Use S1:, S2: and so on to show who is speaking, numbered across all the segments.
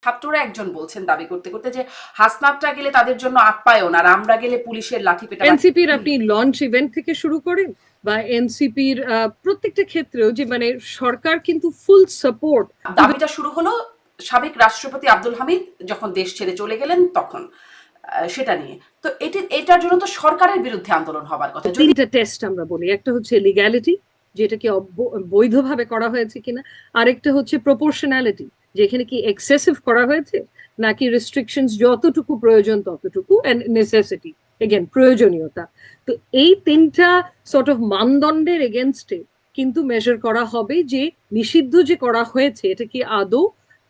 S1: ছাত্ররা একজন বলছেন দাবি করতে করতে যে হাসনাতরা গেলে তাদের জন্য আপ্যায়ন, আর আমরা গেলে পুলিশের লাঠি পেটা।
S2: এনসিপির আপনি লঞ্চ ইভেন্ট থেকে শুরু করেন বা এনসিপির প্রত্যেকটা ক্ষেত্রেও যে মানে সরকার কিন্তু ফুল সাপোর্ট।
S1: দাবিটা শুরু হলো সাবেক রাষ্ট্রপতি আব্দুল হামিদ যখন দেশ ছেড়ে চলে গেলেন তখন, সেটা নিয়ে। তো এটার জন্য তো সরকারের বিরুদ্ধে আন্দোলন হবার কথা।
S2: তিনটা টেস্ট আমরা বলি, একটা হচ্ছে লিগ্যালিটি, যেটা কি বৈধভাবে করা হয়েছে কিনা, আরেকটা হচ্ছে প্রপোর্শনালিটি, যেখানে কি এক্সেসিভ করা হয়েছে নাকি রেস্ট্রিকশনস যতটুকু প্রয়োজন ততটুকু, এন্ড নেসেসিটি এগেন প্রয়োজনীয়তা। তো এই তিনটা সর্ট অফ মানদণ্ডের এগেনস্টে কিন্তু মেজার করা হবে যে নিষিদ্ধ যে করা হয়েছে এটা কি আদৌ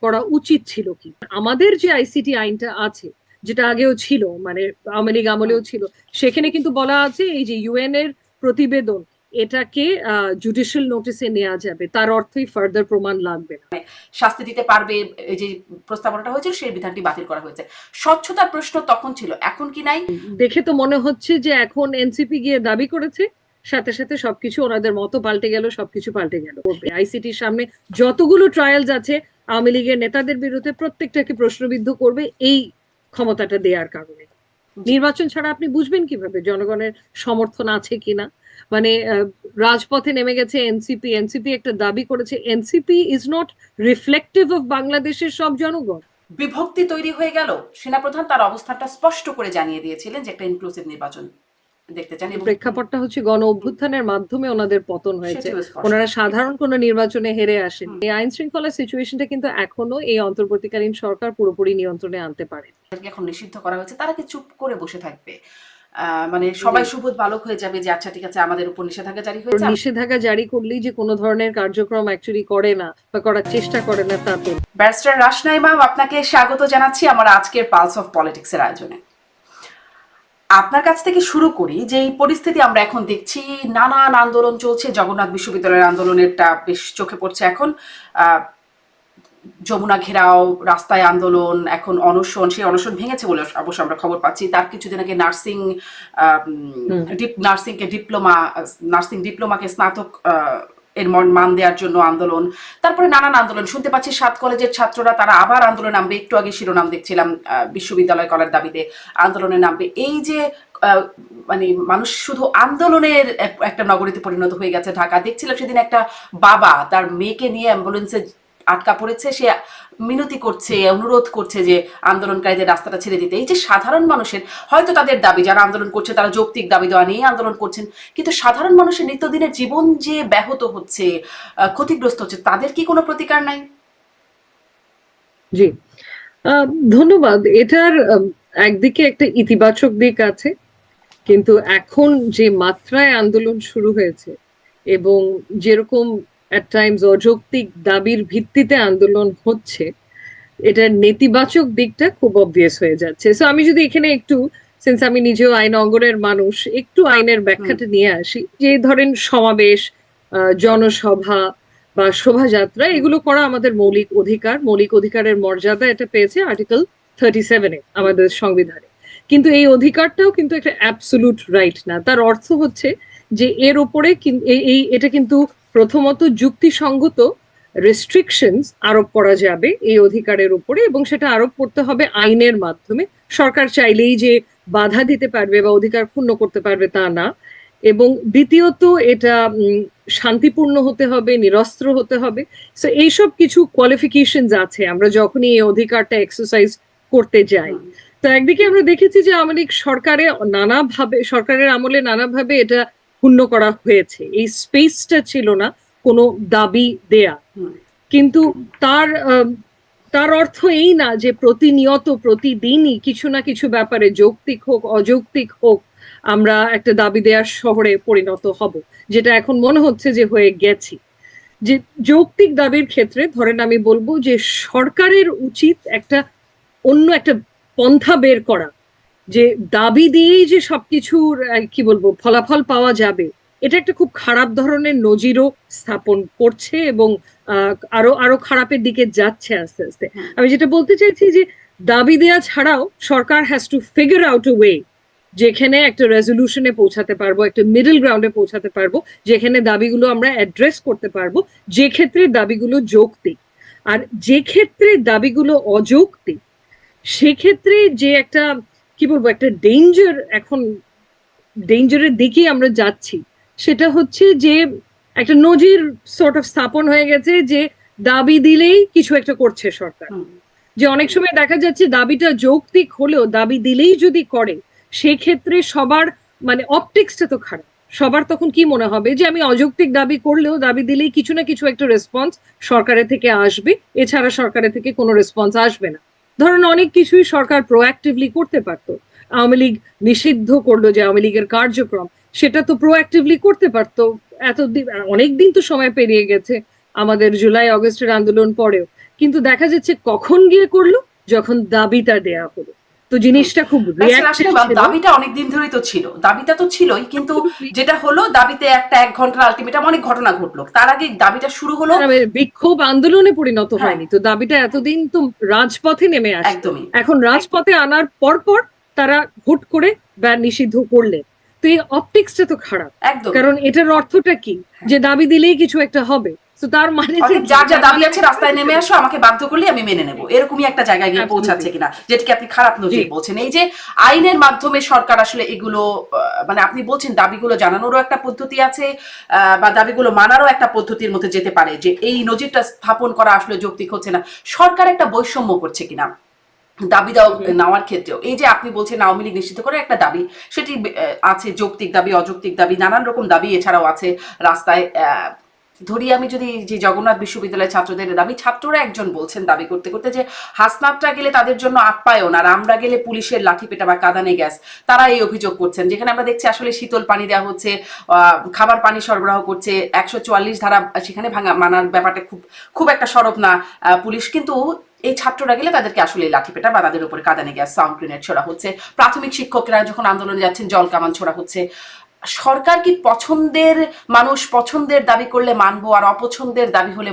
S2: করা উচিত ছিল কি। আমাদের যে আইসিটি আইনটা আছে, যেটা আগেও ছিল, মানে আওয়ামী লীগ আমলেও ছিল, সেখানে কিন্তু বলা আছে এই যে ইউএন এর প্রতিবেদন এটাকে জুডিশিয়াল নোটিসে নেওয়া যাবে, তার অর্থই ফার্দার প্রমাণ লাগবে না,
S1: শাস্তি দিতে পারবে। এই যে প্রস্তাবনাটা হয়েছিল সেই বিধানটি বাতিল করা হয়েছে। স্বচ্ছতার প্রশ্ন তখন ছিল, এখন কি নাই?
S2: দেখে তো মনে হচ্ছে যে এখন এনসিপি গিয়ে দাবি করেছে, সাথে সাথে সবকিছু ওনাদের মতো পাল্টে গেল, সবকিছু পাল্টে গেল। আইসিটির সামনে যতগুলো ট্রায়ালস আছে আওয়ামী লীগের নেতাদের বিরুদ্ধে প্রত্যেকটাকে প্রশ্নবিদ্ধ করবে এই ক্ষমতাটা দেওয়ার কারণে। নির্বাচন ছাড়া আপনি বুঝবেন কিভাবে জনগণের সমর্থন আছে কিনা। মানে রাজপথে নেমে গেছে এনসিপি, এনসিপি একটা দাবি করেছে, NCP is not reflective of বাংলাদেশের সব জনগণ।
S1: বিভক্তি তৈরি হয়ে গেল। সেনাপ্রধান তার অবস্থানটা স্পষ্ট করে জানিয়ে দিয়েছিলেন যে একটা ইনক্লুসিভ নির্বাচন দেখতে চান।
S2: প্রেক্ষাপটটা হচ্ছে গণ অভ্যুত্থানের মাধ্যমে ওনাদের পতন হয়েছে, ওনারা সাধারণ কোন নির্বাচনে হেরে আসেন। এই আইন শৃঙ্খলা সিচুয়েশনটা কিন্তু এখনো এই অন্তর্বর্তীকালীন সরকার পুরোপুরি নিয়ন্ত্রণে আনতে পারে।
S1: এখন নিষিদ্ধ করা হয়েছে, তারা কি চুপ করে বসে থাকবে? মানে সবাই সুবোধ বালক হয়ে যাবে যে আচ্ছা ঠিক আছে আমাদের উপর নিষেধাজ্ঞা জারি হয়েছে।
S2: নিষেধাজ্ঞা জারি করলেই যে কোনো ধরনের কার্যক্রম অ্যাকচুয়ালি করে না বা করার চেষ্টা করে না তা তো।
S1: ব্যারিস্টার রাশনা ইমাম, আপনাকে স্বাগত জানাচ্ছি আমার আজকের পালস অফ পলিটিক্স এর আয়োজনে। আপনার কাছ থেকে শুরু করি যে এই পরিস্থিতি আমরা এখন দেখছি, নানান আন্দোলন চলছে। জগন্নাথ বিশ্ববিদ্যালয়ের আন্দোলনেরটা বেশ চোখে পড়ছে এখন। যমুনা ঘেরাও, রাস্তায় আন্দোলন, এখন অনশন। সেই অনশন ভেঙেছে বলে অবশ্য আমরা খবর পাচ্ছি। তার কিছুদিন আগে নার্সিং ডিপ্লোমাকে স্নাতক এর মান দেওয়ার জন্য আন্দোলন। তারপরে নানান আন্দোলন শুনতে পাচ্ছি। 7 কলেজের ছাত্ররা তারা আবার আন্দোলন নামবে। একটু আগে শিরোনাম দেখছিলাম, বিশ্ববিদ্যালয় করার দাবিতে আন্দোলনে নামবে। এই যে মানে মানুষ শুধু আন্দোলনের একটা নগরীতে পরিণত হয়ে গেছে ঢাকা। দেখছিলাম সেদিন একটা বাবা তার মেয়েকে নিয়ে অ্যাম্বুলেন্সে আটকা পড়েছে, সে মিনতি করছে, অনুরোধ করছে যে আন্দোলনকারীদের রাস্তাটা ছেড়ে দিতে। এই যে সাধারণ মানুষের হয়তো তাদের দাবি, যারা আন্দোলন করছে তারা যৌক্তিক দাবি দেওয়া নিয়ে আন্দোলন করছেন, কিন্তু সাধারণ মানুষের নিত্যদিনের জীবন যে ব্যাহত হচ্ছে, ক্ষতিগ্রস্ত হচ্ছে, তাদের কি কোনো প্রতিকার নাই?
S2: জি, ধন্যবাদ। এটার একদিকে একটা ইতিবাচক দিক আছে, কিন্তু এখন যে মাত্রায় আন্দোলন শুরু হয়েছে এবং যেরকম অ্যাট টাইমস অযৌক্তিক দাবির ভিত্তিতে আন্দোলন হচ্ছে, এটার নেতিবাচক দিকটা খুব অবভিয়াস হয়ে যাচ্ছে। সো আমি যদি এখানে একটু, সিন্স আমি নিজেও আইন অঙ্গনের মানুষ, একটু আইনের ব্যাখ্যাটা নিয়ে আসি। যে ধরেন সমাবেশ, জনসভা বা শোভাযাত্রা, এগুলো করা আমাদের মৌলিক অধিকার, মৌলিক অধিকারের মর্যাদা এটা পেয়েছে আর্টিকেল 37-এ আমাদের সংবিধানে। কিন্তু এই অধিকারটাও কিন্তু একটা অ্যাবসোলুট রাইট না। তার অর্থ হচ্ছে যে এর উপরে এটা কিন্তু প্রথমত যুক্তিসঙ্গত রেস্ট্রিকশনস আরোপ করা যাবে এই অধিকারের উপরে, এবং সেটা আরোপ করতে হবে আইনের মাধ্যমে। সরকার চাইলেই যে বাধা দিতে পারবে বা অধিকার ক্ষুণ্ণ করতে পারবে তা না। এবং দ্বিতীয়ত এটা শান্তিপূর্ণ হতে হবে, নিরস্ত্র হতে হবে। সো এইসব কিছু কোয়ালিফিকেশনস আছে আমরা যখনই এই অধিকারটা এক্সারসাইজ করতে যাই। তো একদিকে আমরা দেখেছি যে আওয়ামী লীগ সরকারের আমলে নানাভাবে এটা ক্ষুণ্ণ করা হয়েছে, এই স্পেসটা ছিল না কোনো দাবি দেয়া। কিন্তু তার অর্থ এই না যে প্রতিনিয়ত প্রতিদিনই কিছু না কিছু ব্যাপারে যৌক্তিক হোক অযৌক্তিক হোক আমরা একটা দাবি দেওয়ার শহরে পরিণত হব, যেটা এখন মনে হচ্ছে যে হয়ে গেছি। যে যৌক্তিক দাবির ক্ষেত্রে ধরেন আমি বলবো যে সরকারের উচিত অন্য একটা পন্থা বের করা, যে দাবি দিয়েই যে সবকিছুর কি বলবো ফলাফল পাওয়া যাবে, এটা একটা খুব খারাপ ধরনের নজিরও স্থাপন করছে এবং আরো আরো খারাপের দিকে যাচ্ছে আস্তে আস্তে। আমি যেটা বলতে চাইছি যে দাবি দেওয়া ছাড়াও সরকার has to figure out a way যেখানে একটা রেজলিউশনে পৌঁছাতে পারবো, একটা মিডল গ্রাউন্ডে পৌঁছাতে পারবো, যেখানে দাবিগুলো আমরা অ্যাড্রেস করতে পারবো, যে ক্ষেত্রে দাবিগুলো যৌক্তিক। আর যে ক্ষেত্রে দাবিগুলো অযৌক্তিক সেক্ষেত্রে যে একটা কি বলবো একটা এখন ডেঞ্জারের দিকে আমরা যাচ্ছি, সেটা হচ্ছে যে একটা নজির সর্ট অফ স্থাপন হয়ে গেছে যে দাবি দিলেই কিছু একটা করছে সরকার। যে অনেক সময় দেখা যাচ্ছে দাবিটা যৌক্তিক হলেও দাবি দিলেই যদি করে সেক্ষেত্রে সবার মানে অপটিক্সটা তো খারাপ। সবার তখন কি মনে হবে যে আমি অযৌক্তিক দাবি করলেও দাবি দিলেই কিছু না কিছু একটা রেসপন্স সরকারের থেকে আসবে, এছাড়া সরকারের থেকে কোনো রেসপন্স আসবে না। ধরেন অনেক কিছুই সরকার প্রোঅ্যাক্টিভলি করতে পারতো। আওয়ামী লীগ নিষিদ্ধ করলো যে আওয়ামী লীগের কার্যক্রম, সেটা তো প্রোঅ্যাক্টিভলি করতে পারতো। অনেকদিন তো সময় পেরিয়ে গেছে আমাদের জুলাই আগস্টের আন্দোলন পরেও, কিন্তু দেখা যাচ্ছে কখন গিয়ে করলো, যখন দাবিটা দেয়া হলো। তো জিনিসটা খুব
S1: আসলে দাবিটা অনেকদিন ধরেই তো ছিল, দাবিটা তো ছিলই, কিন্তু যেটা হলো দাবিতে একটা 1 ঘন্টার আলটিমেটাম অনেক ঘটনা ঘটলো, তার আগে দাবিটা শুরু হলো
S2: বিক্ষোভ আন্দোলনে পরিণত হয়নি তো, দাবিটা এতদিন তো রাজপথে নেমে আসে।
S1: একদমই
S2: এখন রাজপথে আনার পর তারা হুট করে ব্যান নিষিদ্ধ করলেন। তো এই অপটিক্সটা তো খারাপ, কারণ এটার অর্থটা কি যে দাবি দিলেই কিছু একটা হবে। তো তার মানে
S1: যার যা দাবি আছে রাস্তায় নেমে আসো, আমাকে বাধ্য করলে আমি মেনে নেব, এরকমই একটা জায়গায় গিয়ে পৌঁছাচ্ছে কিনা, যেটাকে আপনি খারাপ নজির বলছেন। এই যে আইনের মাধ্যমে সরকার আসলে এগুলো মানে আপনি বলছেন দাবিগুলো জানানোরও একটা পদ্ধতি আছে, বা দাবিগুলো মানারও একটা পদ্ধতির মধ্যে যেতে পারে, যে এই নজিরটা স্থাপন করা আসলে যৌক্তিক হচ্ছে না। সরকার একটা বৈষম্য করছে কিনা দাবি নেওয়ার ক্ষেত্রেও, এই যে আপনি বলছেন আওয়ামী লীগ নিষিদ্ধ করে একটা দাবি, সেটি আছে যৌক্তিক দাবি, অযৌক্তিক দাবি, নানান রকম দাবি এছাড়াও আছে রাস্তায়। ধরি আমি যদি যে জগন্নাথ বিশ্ববিদ্যালয়ের ছাত্রদের দাবি, ছাত্ররা একজন বলছেন দাবি করতে করতে যে হাসনাতরা গেলে তাদের জন্য আপ্যায়ন, আর আমরা গেলে পুলিশের লাঠিপেটা বা কাঁদানে গ্যাস, তারা এই অভিযোগ করছেন। যেখানে আমরা দেখছি আসলে শীতল পানি দেওয়া হচ্ছে, খাবার পানি সরবরাহ করছে, 144 ধারা সেখানে ভাঙা মানার ব্যাপারটা খুব একটা সরব না পুলিশ, কিন্তু এই ছাত্ররা গেলে তাদেরকে আসলে লাঠিপেটা বা তাদের উপরে কাঁদানে গ্যাস, সাউন্ড গ্রেনেড ছোড়া হচ্ছে। প্রাথমিক শিক্ষকরা যখন আন্দোলনে যাচ্ছেন জল কামান ছোড়া হচ্ছে। সরকার কি পছন্দের মানুষ পছন্দের দাবি করলে মানবো, আর অপছন্দের দাবি হলে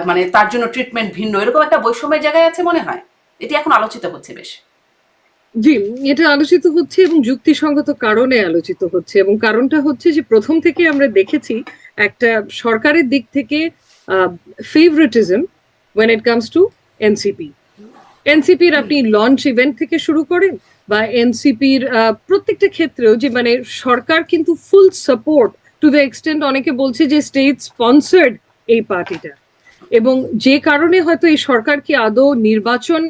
S1: মানে তার জন্য ট্রিটমেন্ট ভিন্ন, এরকম একটা বৈষম্যের জায়গায় আছে মনে হয়? এটি এখন আলোচিত হচ্ছে বেশ।
S2: জি, এটা আলোচিত হচ্ছে এবং যুক্তিসঙ্গত কারণে আলোচিত হচ্ছে, এবং কারণটা হচ্ছে যে প্রথম থেকে আমরা দেখেছি একটা সরকারের দিক থেকে favouritism when it comes to NCP. এনসিপির আপনি লঞ্চ ইভেন্ট থেকে শুরু করেন বা এনসিপির প্রত্যেকটা ক্ষেত্রেও যে মানে সরকার কিন্তু full support to the extent, অনেকে বলছে যে স্টেট স্পন্সার্ড এই পার্টিটা, এবং যে কারণে হয়তো এই সরকার কি আদৌ নির্বাচন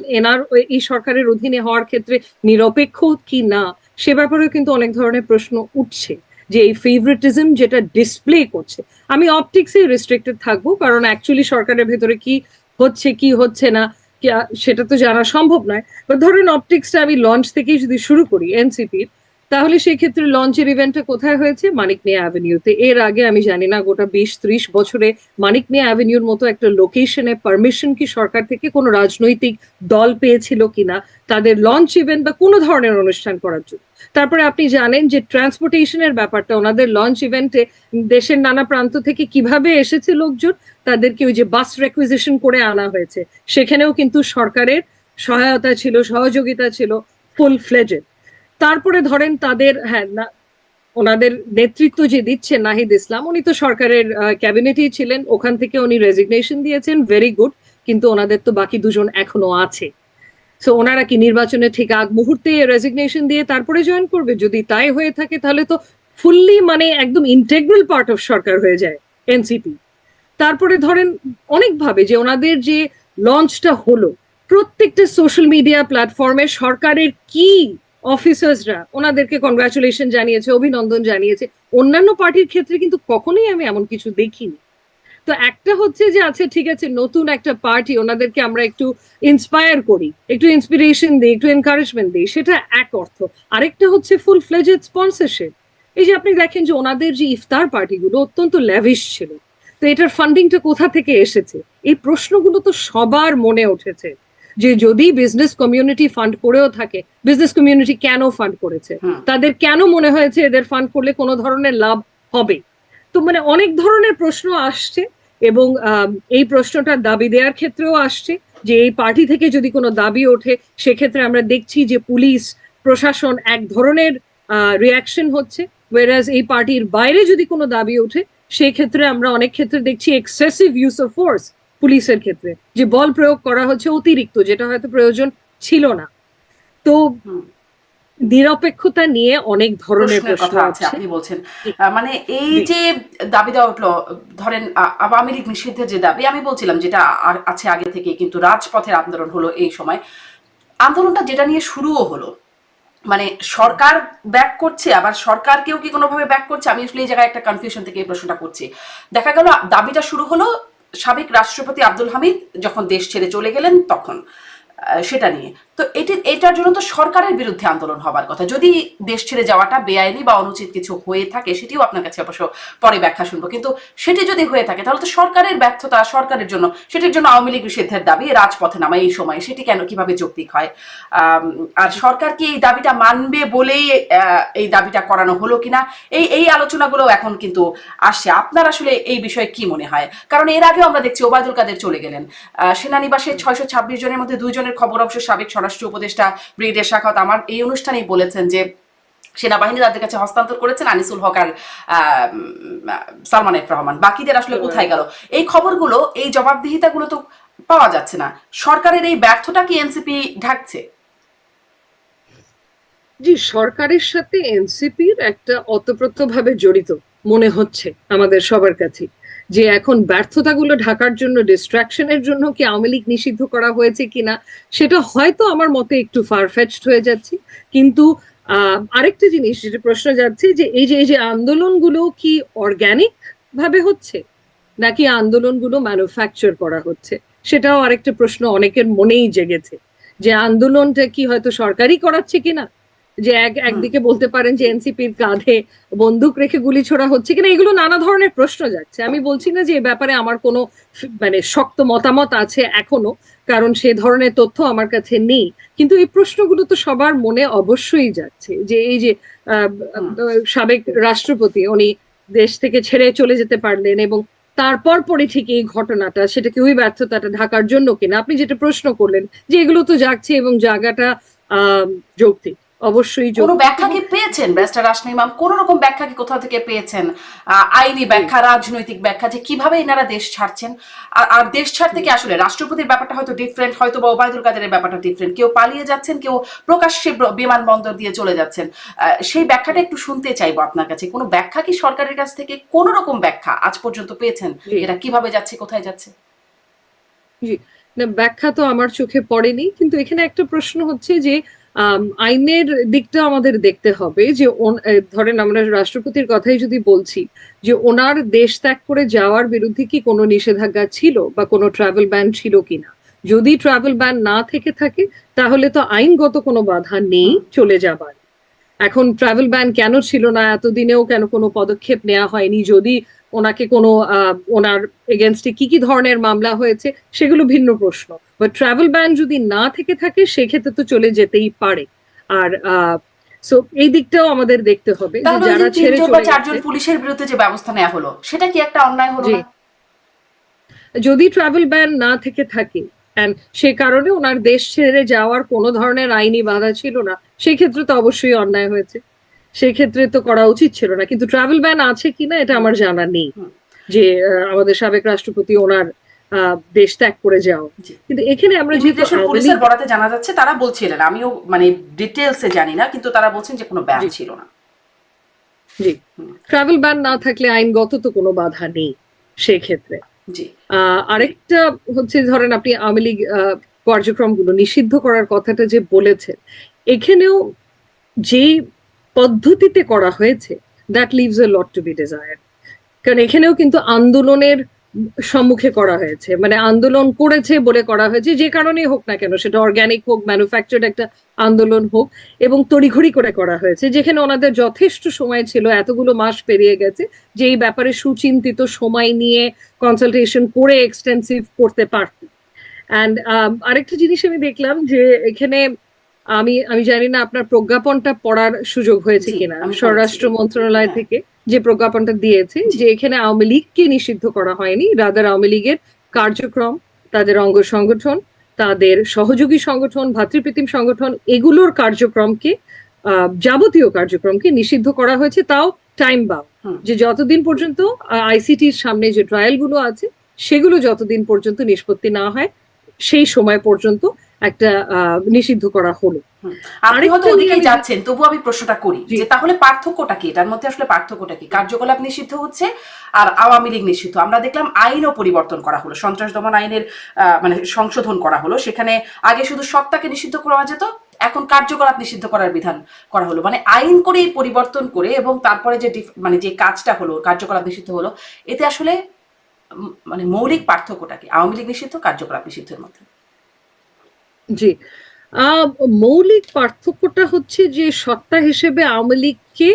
S2: এই সরকারের অধীনে হওয়ার ক্ষেত্রে নিরপেক্ষ কি না সে ব্যাপারেও কিন্তু অনেক ধরনের প্রশ্ন উঠছে, যে এই ফেভারিটিজম যেটা ডিসপ্লে করছে। আমি অপটিক্সে রেস্ট্রিক্টেড থাকবো, কারণ অ্যাকচুয়ালি সরকারের ভেতরে কি হচ্ছে কি হচ্ছে না সেটা তো জানা সম্ভব নয়। ধরেন অপটিক্সটা আমি লঞ্চ থেকেই যদি শুরু করি এনসিপির, তাহলে সেই ক্ষেত্রে লঞ্চের ইভেন্টটা কোথায় হয়েছে? মানিক মিয়া অ্যাভিনিউতে। এর আগে আমি জানি না গোটা 20-30 বছরে মানিক মিয়া অ্যাভিনিউর মতো একটা লোকেশনে পারমিশন কি সরকার থেকে কোনো রাজনৈতিক দল পেয়েছিল কিনা তাদের লঞ্চ ইভেন্ট বা কোনো ধরনের অনুষ্ঠান করার জন্য। তারপরে আপনি জানেন যে ট্রান্সপোর্টেশনের ব্যাপারটা, ওনাদের লঞ্চ ইভেন্টে দেশের নানা প্রান্ত থেকে কিভাবে এসেছে লোকজন, তাদেরকে ওই যে বাস রেকুইজিশন করে আনা হয়েছে, সেখানেও কিন্তু সরকারের সহায়তা ছিল, সহযোগিতা ছিল ফুল ফ্লেজেড। তারপরে ধরেন তাদের ওনাদের নেতৃত্ব যে দিচ্ছেন নাহিদ ইসলাম, উনি তো সরকারের ক্যাবিনেটেই ছিলেন, ওখান থেকে উনি রেজিগনেশন দিয়েছেন, ভেরি গুড, কিন্তু ওনাদের তো বাকি দুজন এখনো আছে। সো ওনারা কি নির্বাচনের ঠিক আগ মুহূর্তে রেজিগনেশন দিয়ে তারপরে জয়েন করবে? যদি তাই হয়ে থাকে তাহলে তো ফুললি মানে একদম ইন্টেগ্রাল পার্ট অফ সরকার হয়ে যায় এনসিপি। তারপরে ধরেন অনেকভাবে যে ওনাদের যে লঞ্চটা হলো, প্রত্যেকটা সোশ্যাল মিডিয়া প্ল্যাটফর্মে সরকারের কি অফিসার্সরা ওনাদেরকে কনগ্রাচুলেশন জানিয়েছে, অভিনন্দন জানিয়েছে। অন্যান্য পার্টির ক্ষেত্রে কিন্তু কখনোই আমি এমন কিছু দেখিনি। তো একটা হচ্ছে যে আচ্ছা ঠিক আছে, নতুন একটা পার্টি, ওনাদেরকে আমরা একটু ইন্সপায়ার করি, একটু ইন্সপিরেশন দিই, একটু এনকারেজমেন্ট দিই, সেটা এক অর্থ। আরেকটা হচ্ছে ফুল ফ্লেজেড স্পন্সরশিপ। এই যে আপনি দেখেন যে ওনাদের যে ইফতার পার্টিগুলো অত্যন্ত ল্যাভিশ ছিল, তো এটার ফান্ডিংটা কোথা থেকে এসেছে? এই প্রশ্নগুলো তো সবার মনে উঠেছে, যে যদি বিজনেস কমিউনিটি ফান্ড করেও থাকে, বিজনেস কমিউনিটি কেন ফান্ড করেছে, তাদের কেন মনে হয়েছে এদের ফান্ড করলে কোনো ধরনের লাভ হবে? তো মানে অনেক ধরনের প্রশ্ন আসছে, এবং এই প্রশ্নটা দাবি দেওয়ার ক্ষেত্রেও আসছে, যে এই পার্টি থেকে যদি কোনো দাবি ওঠে সেক্ষেত্রে আমরা দেখছি যে পুলিশ প্রশাসন এক ধরনের রিয়াকশন হচ্ছে, ওয়েরাজ এই পার্টির বাইরে যদি কোনো দাবি ওঠে সেক্ষেত্রে আমরা অনেক ক্ষেত্রে দেখছি এক্সেসিভ ইউজ অফ ফোর্স, পুলিশের ক্ষেত্রে, যে বল প্রয়োগ করা হচ্ছে অতিরিক্ত, যেটা হয়তো প্রয়োজন ছিল না। তো
S1: হুম।
S2: নিরপেক্ষতা নিয়ে অনেক ধরনের
S1: প্রশ্নের
S2: প্রশ্ন
S1: কথা আছে
S2: আছে।
S1: আপনি বলছেন।
S2: জি,
S1: মানে এই
S2: জি,
S1: যে দাবি দেওয়া উঠলো, ধরেন আওয়ামী লীগ নিষিদ্ধের যে দাবি আমি বলছিলাম যেটা আছে আগে থেকেই, কিন্তু রাজপথের আন্দোলন হলো এই সময়। আন্দোলনটা যেটা নিয়ে শুরুও হলো, মানে সরকার ব্যাক করছে, আবার সরকারকেও কি কোনোভাবে ব্যাক করছে, আমি আসলে এই জায়গায় একটা কনফিউশন থেকে এই প্রশ্নটা করছি। দেখা গেল দাবিটা শুরু হলো সাবেক রাষ্ট্রপতি আব্দুল হামিদ যখন দেশ ছেড়ে চলে গেলেন তখন, সেটা নিয়ে। তো এটার জন্য তো সরকারের বিরুদ্ধে আন্দোলন হবার কথা, যদি দেশ ছেড়ে যাওয়াটা বেআইনি বা অনুচিত কিছু হয়ে থাকে, সেটিও আপনার কাছে অবশ্য পরে ব্যাখ্যা শুনবো, কিন্তু সেটি যদি হয়ে থাকে তাহলে তো সরকারের ব্যর্থতা, সরকারের জন্য, সেটির জন্য আওয়ামী লীগ নিষিদ্ধের দাবি রাজপথে নামা এই সময়, সেটি কেন কিভাবে যৌক্তিক হয়? আর সরকার কি এই দাবিটা মানবে বলেই এই দাবিটা করানো হলো কিনা, এই আলোচনাগুলো এখন কিন্তু আসছে। আপনার আসলে এই বিষয়ে কি মনে হয়? কারণ এর আগেও আমরা দেখছি ওবায়দুল কাদের চলে গেলেন, সেনানিবাসে 626 জনের মধ্যে 2 জনের খবর অবশ্য সাবেক স্বরাষ্ট্র উপদেষ্টা ব্রিগেডিয়ার শাখাওয়াত আমার এই অনুষ্ঠানেই বলেছেন যে সেনাবাহিনী তাদের কাছে হস্তান্তর করেছেন আনিসুল হক আর সালমান এফ রহমান, বাকিদের আসলে কোথায় গেল? এই খবরগুলো, এই জবাবদিহিতাগুলো তো পাওয়া যাচ্ছে না। সরকারের এই ব্যর্থতা কি এনসিপি ঢাকছে?
S2: জি, সরকারের সাথে এনসিপির একটা ওতপ্রোতভাবে জড়িত মনে হচ্ছে আমাদের সবার কাছে, যে এখন ব্যর্থতাগুলো ঢাকার জন্য, ডিস্ট্রাকশনের জন্য কি আওয়ামী লীগ নিষিদ্ধ করা হয়েছে কিনা সেটা হয়তো আমার মতে একটু ফারফেচড হয়ে যাচ্ছে। কিন্তু আরেকটা জিনিস যেটা প্রশ্ন যাচ্ছে, যে এই যে আন্দোলনগুলো কি অর্গানিক ভাবে হচ্ছে নাকি আন্দোলনগুলো ম্যানুফ্যাকচার করা হচ্ছে, সেটাও আরেকটা প্রশ্ন অনেকের মনেই জেগেছে, যে আন্দোলনটা কি হয়তো সরকারই করাচ্ছে কিনা। যে একদিকে বলতে পারেন যে এনসিপির কাঁধে বন্দুক রেখে গুলি ছোড়া হচ্ছে কিনা, এগুলো নানা ধরনের প্রশ্ন যাচ্ছে। আমি বলছি না যে এ ব্যাপারে আমার কোনো মানে শক্ত মতামত আছে এখনো, কারণ সে ধরনের তথ্য আমার কাছে নেই, কিন্তু এই প্রশ্নগুলো তো সবার মনে অবশ্যই যাচ্ছে, যে এই যে সাবেক রাষ্ট্রপতি উনি দেশ থেকে ছেড়ে চলে যেতে পারলেন, এবং তারপর পরে ঠিক এই ঘটনাটা, সেটা কি ওই ব্যর্থতাটা ঢাকার জন্য কিনা, আপনি যেটা প্রশ্ন করলেন, যে এগুলো তো জাগছে এবং জায়গাটা যৌক্তিক, অবশ্যই
S1: কোনো
S2: যৌক্তিক।
S1: ব্যাখ্যা
S2: এবং
S1: কি পেয়েছেন ব্যারিস্টার রাশমি ইমাম? কোন রকম ব্যাখ্যা কি কোথাও থেকে পেয়েছেন? আইনি
S2: জি,
S1: ব্যাখ্যা, রাজনৈতিক ব্যাখ্যা, যে কিভাবে এনারা দেশ ছাড়ছেন? আর দেশ ছাড়তে
S2: জি,
S1: কি আসলে রাষ্ট্রপতির ব্যাপারটা হয়তো ডিফারেন্ট, হয়তো বা ওবায়দুল কাদেরের ব্যাপারটা ডিফারেন্ট, কেউ পালিয়ে যাচ্ছেন, কেউ প্রকাশ্যে বিমানবন্দর দিয়ে চলে যাচ্ছেন। সেই ব্যাখ্যাটা একটু শুনতে চাইবো আপনার কাছে। কোনো ব্যাখ্যা কি সরকারের কাছ থেকে কোন রকম ব্যাখ্যা আজ পর্যন্ত পেয়েছেন,
S2: জি,
S1: এরা কিভাবে যাচ্ছে, কোথায় যাচ্ছে?
S2: জি। না, ব্যাখ্যা তো আমার চোখে পড়েনি, কিন্তু এখানে একটা প্রশ্ন হচ্ছে যে আইনের দিকটা আমাদের দেখতে হবে, যে ধরেন আমরা রাষ্ট্রপতির কথাই যদি বলছি, যে ওনার দেশ ত্যাগ করে যাওয়ার বিরুদ্ধে কি কোনো নিষেধাজ্ঞা ছিল বা কোনো ট্রাভেল ব্যান ছিল কিনা। যদি ট্রাভেল ব্যান না থেকে থাকে, তাহলে তো আইনগত কোনো বাধা নেই
S1: হুম।
S2: চলে যাবার। এখন ট্রাভেল ব্যান কেন ছিল না এতদিনেও, কেন কোনো পদক্ষেপ নেওয়া হয়নি, যদি ওনাকে কোনো ওনার এগেনস্টে কি কি ধরনের মামলা হয়েছে, সেগুলো ভিন্ন প্রশ্ন। বাট ট্রাভেল ব্যান যদি না থেকে থাকে, সেক্ষেত্রে তো চলে যেতেই পারে। আর সো এই দিকটাও আমাদের দেখতে হবে, যে
S1: তাহলে ওই যে
S2: যারা ছেড়ে
S1: 3 জন বা
S2: চলে
S1: 4
S2: গেছে।
S1: জন পুলিশের বিরুদ্ধে যে ব্যবস্থা নেওয়া হলো, সেটা কি একটা অন্যায় হলো
S2: জি,
S1: না?
S2: যদি ট্রাভেল ব্যান না থেকে থাকে and সে কারণে ওনার দেশ ছেড়ে যাওয়ার কোনো ধরনের আইনি বাধা ছিল না, সেই ক্ষেত্রে তো অবশ্যই অন্যায় হয়েছে, সেই ক্ষেত্রে তো করা উচিত ছিল না। কিন্তু ট্রাভেল ব্যান আছে কিনা এটা
S1: হুম।
S2: আমার জানা নেই,
S1: হুম।
S2: যে আমাদের সাবেক রাষ্ট্রপতি ওনার দেশ ত্যাগ করে যাও।
S1: জি।
S2: কিন্তু এখানে আমরা যেহেতু
S1: ইমিগ্রেশন
S2: আওয়ামী
S1: পুলিশের
S2: লীগ।
S1: বরাতে জানা যাচ্ছে, তারা বলছিলেন, আমিও মানে ডিটেলসে জানি না, কিন্তু তারা বলছেন যে কোনো ব্যান
S2: জি,
S1: ছিল না।
S2: জি,
S1: হুম।
S2: ট্রাভেল ব্যান না থাকলে আইনগত তো কোনো বাধা নেই সেক্ষেত্রে।
S1: জি।
S2: আরেকটা হচ্ছে, ধরেন আপনি আওয়ামী লীগ কার্যক্রমগুলো নিষিদ্ধ করার কথাটা যে বলেছেন, এখানেও যে পদ্ধতিতে করা হয়েছে, that leaves a lot to be desired. কারণ এখানেও কিন্তু আন্দোলনের সম্মুখে করা হয়েছে, মানে আন্দোলন করেছে বলে করা হয়েছে, যে কারণেই হোক না কেন, সেটা অর্গানিক হোক, ম্যানুফ্যাকচার্ড একটা আন্দোলন হোক, এবং তড়িঘড়ি করে করা হয়েছে, যেখানে ওনাদের যথেষ্ট সময় ছিল, এতগুলো মাস পেরিয়ে গেছে, যে এই ব্যাপারে সুচিন্তিত সময় নিয়ে কনসালটেশন করে এক্সটেন্সিভ করতে পারত। অ্যান্ড আরেকটা জিনিস আমি দেখলাম, যে এখানে আমি আমি জানি না আপনার প্রজ্ঞাপনটা পড়ার সুযোগ হয়েছে
S1: জি,
S2: কিনা,
S1: আমি পড়েছি।
S2: স্বরাষ্ট্র মন্ত্রণালয়
S1: হ্যাঁ।
S2: থেকে যে প্রজ্ঞাপনটা দিয়েছে,
S1: জি।
S2: যে এখানে আওয়ামী লীগকে নিষিদ্ধ করা হয়নি, রাদার আওয়ামী লীগের কার্যক্রম, তাদের অঙ্গ সংগঠন, তাদের সহযোগী সংগঠন, ভাতৃপ্রতিম সংগঠন, এগুলোর কার্যক্রমকে, যাবতীয় কার্যক্রমকে নিষিদ্ধ করা হয়েছে, তাও টাইম বাউন্ড,
S1: হুম।
S2: যে যতদিন পর্যন্ত আইসিটির সামনে যে ট্রায়াল গুলো আছে সেগুলো যতদিন পর্যন্ত নিষ্পত্তি না হয় সেই সময় পর্যন্ত একটা নিষিদ্ধ করা হলো।
S1: আপনি হয়তো
S2: আরেকটা নিয়ে
S1: ওদিকেই
S2: আমি
S1: যাচ্ছেন, তবু আমি প্রশ্নটা করি
S2: জি
S1: যে তাহলে পার্থক্যটা কি, এটার মধ্যে আসলে পার্থক্যটা কি? কার্যকলাপ নিষিদ্ধ হচ্ছে আর আওয়ামী লীগ নিষিদ্ধ। আমরা দেখলাম আইনও পরিবর্তন করা হলো, সন্ত্রাস দমন আইনের মানে সংশোধন করা হলো। সেখানে আগে শুধু সত্তাকে নিষিদ্ধ করা যেত, এখন কার্যকলাপ নিষিদ্ধ করার বিধান করা হলো। মানে আইন করেই পরিবর্তন করে, এবং তারপরে যে মানে যে কাজটা হলো, কার্যকলাপ নিষিদ্ধ হলো, এতে আসলে মানে মৌলিক পার্থক্যটা কি আওয়ামী লীগ নিষিদ্ধ কার্যকলাপ নিষিদ্ধের মধ্যে?
S2: জি মৌলিক পার্থক্যটা হচ্ছে যে সত্তা হিসেবে আওয়ামী লীগকে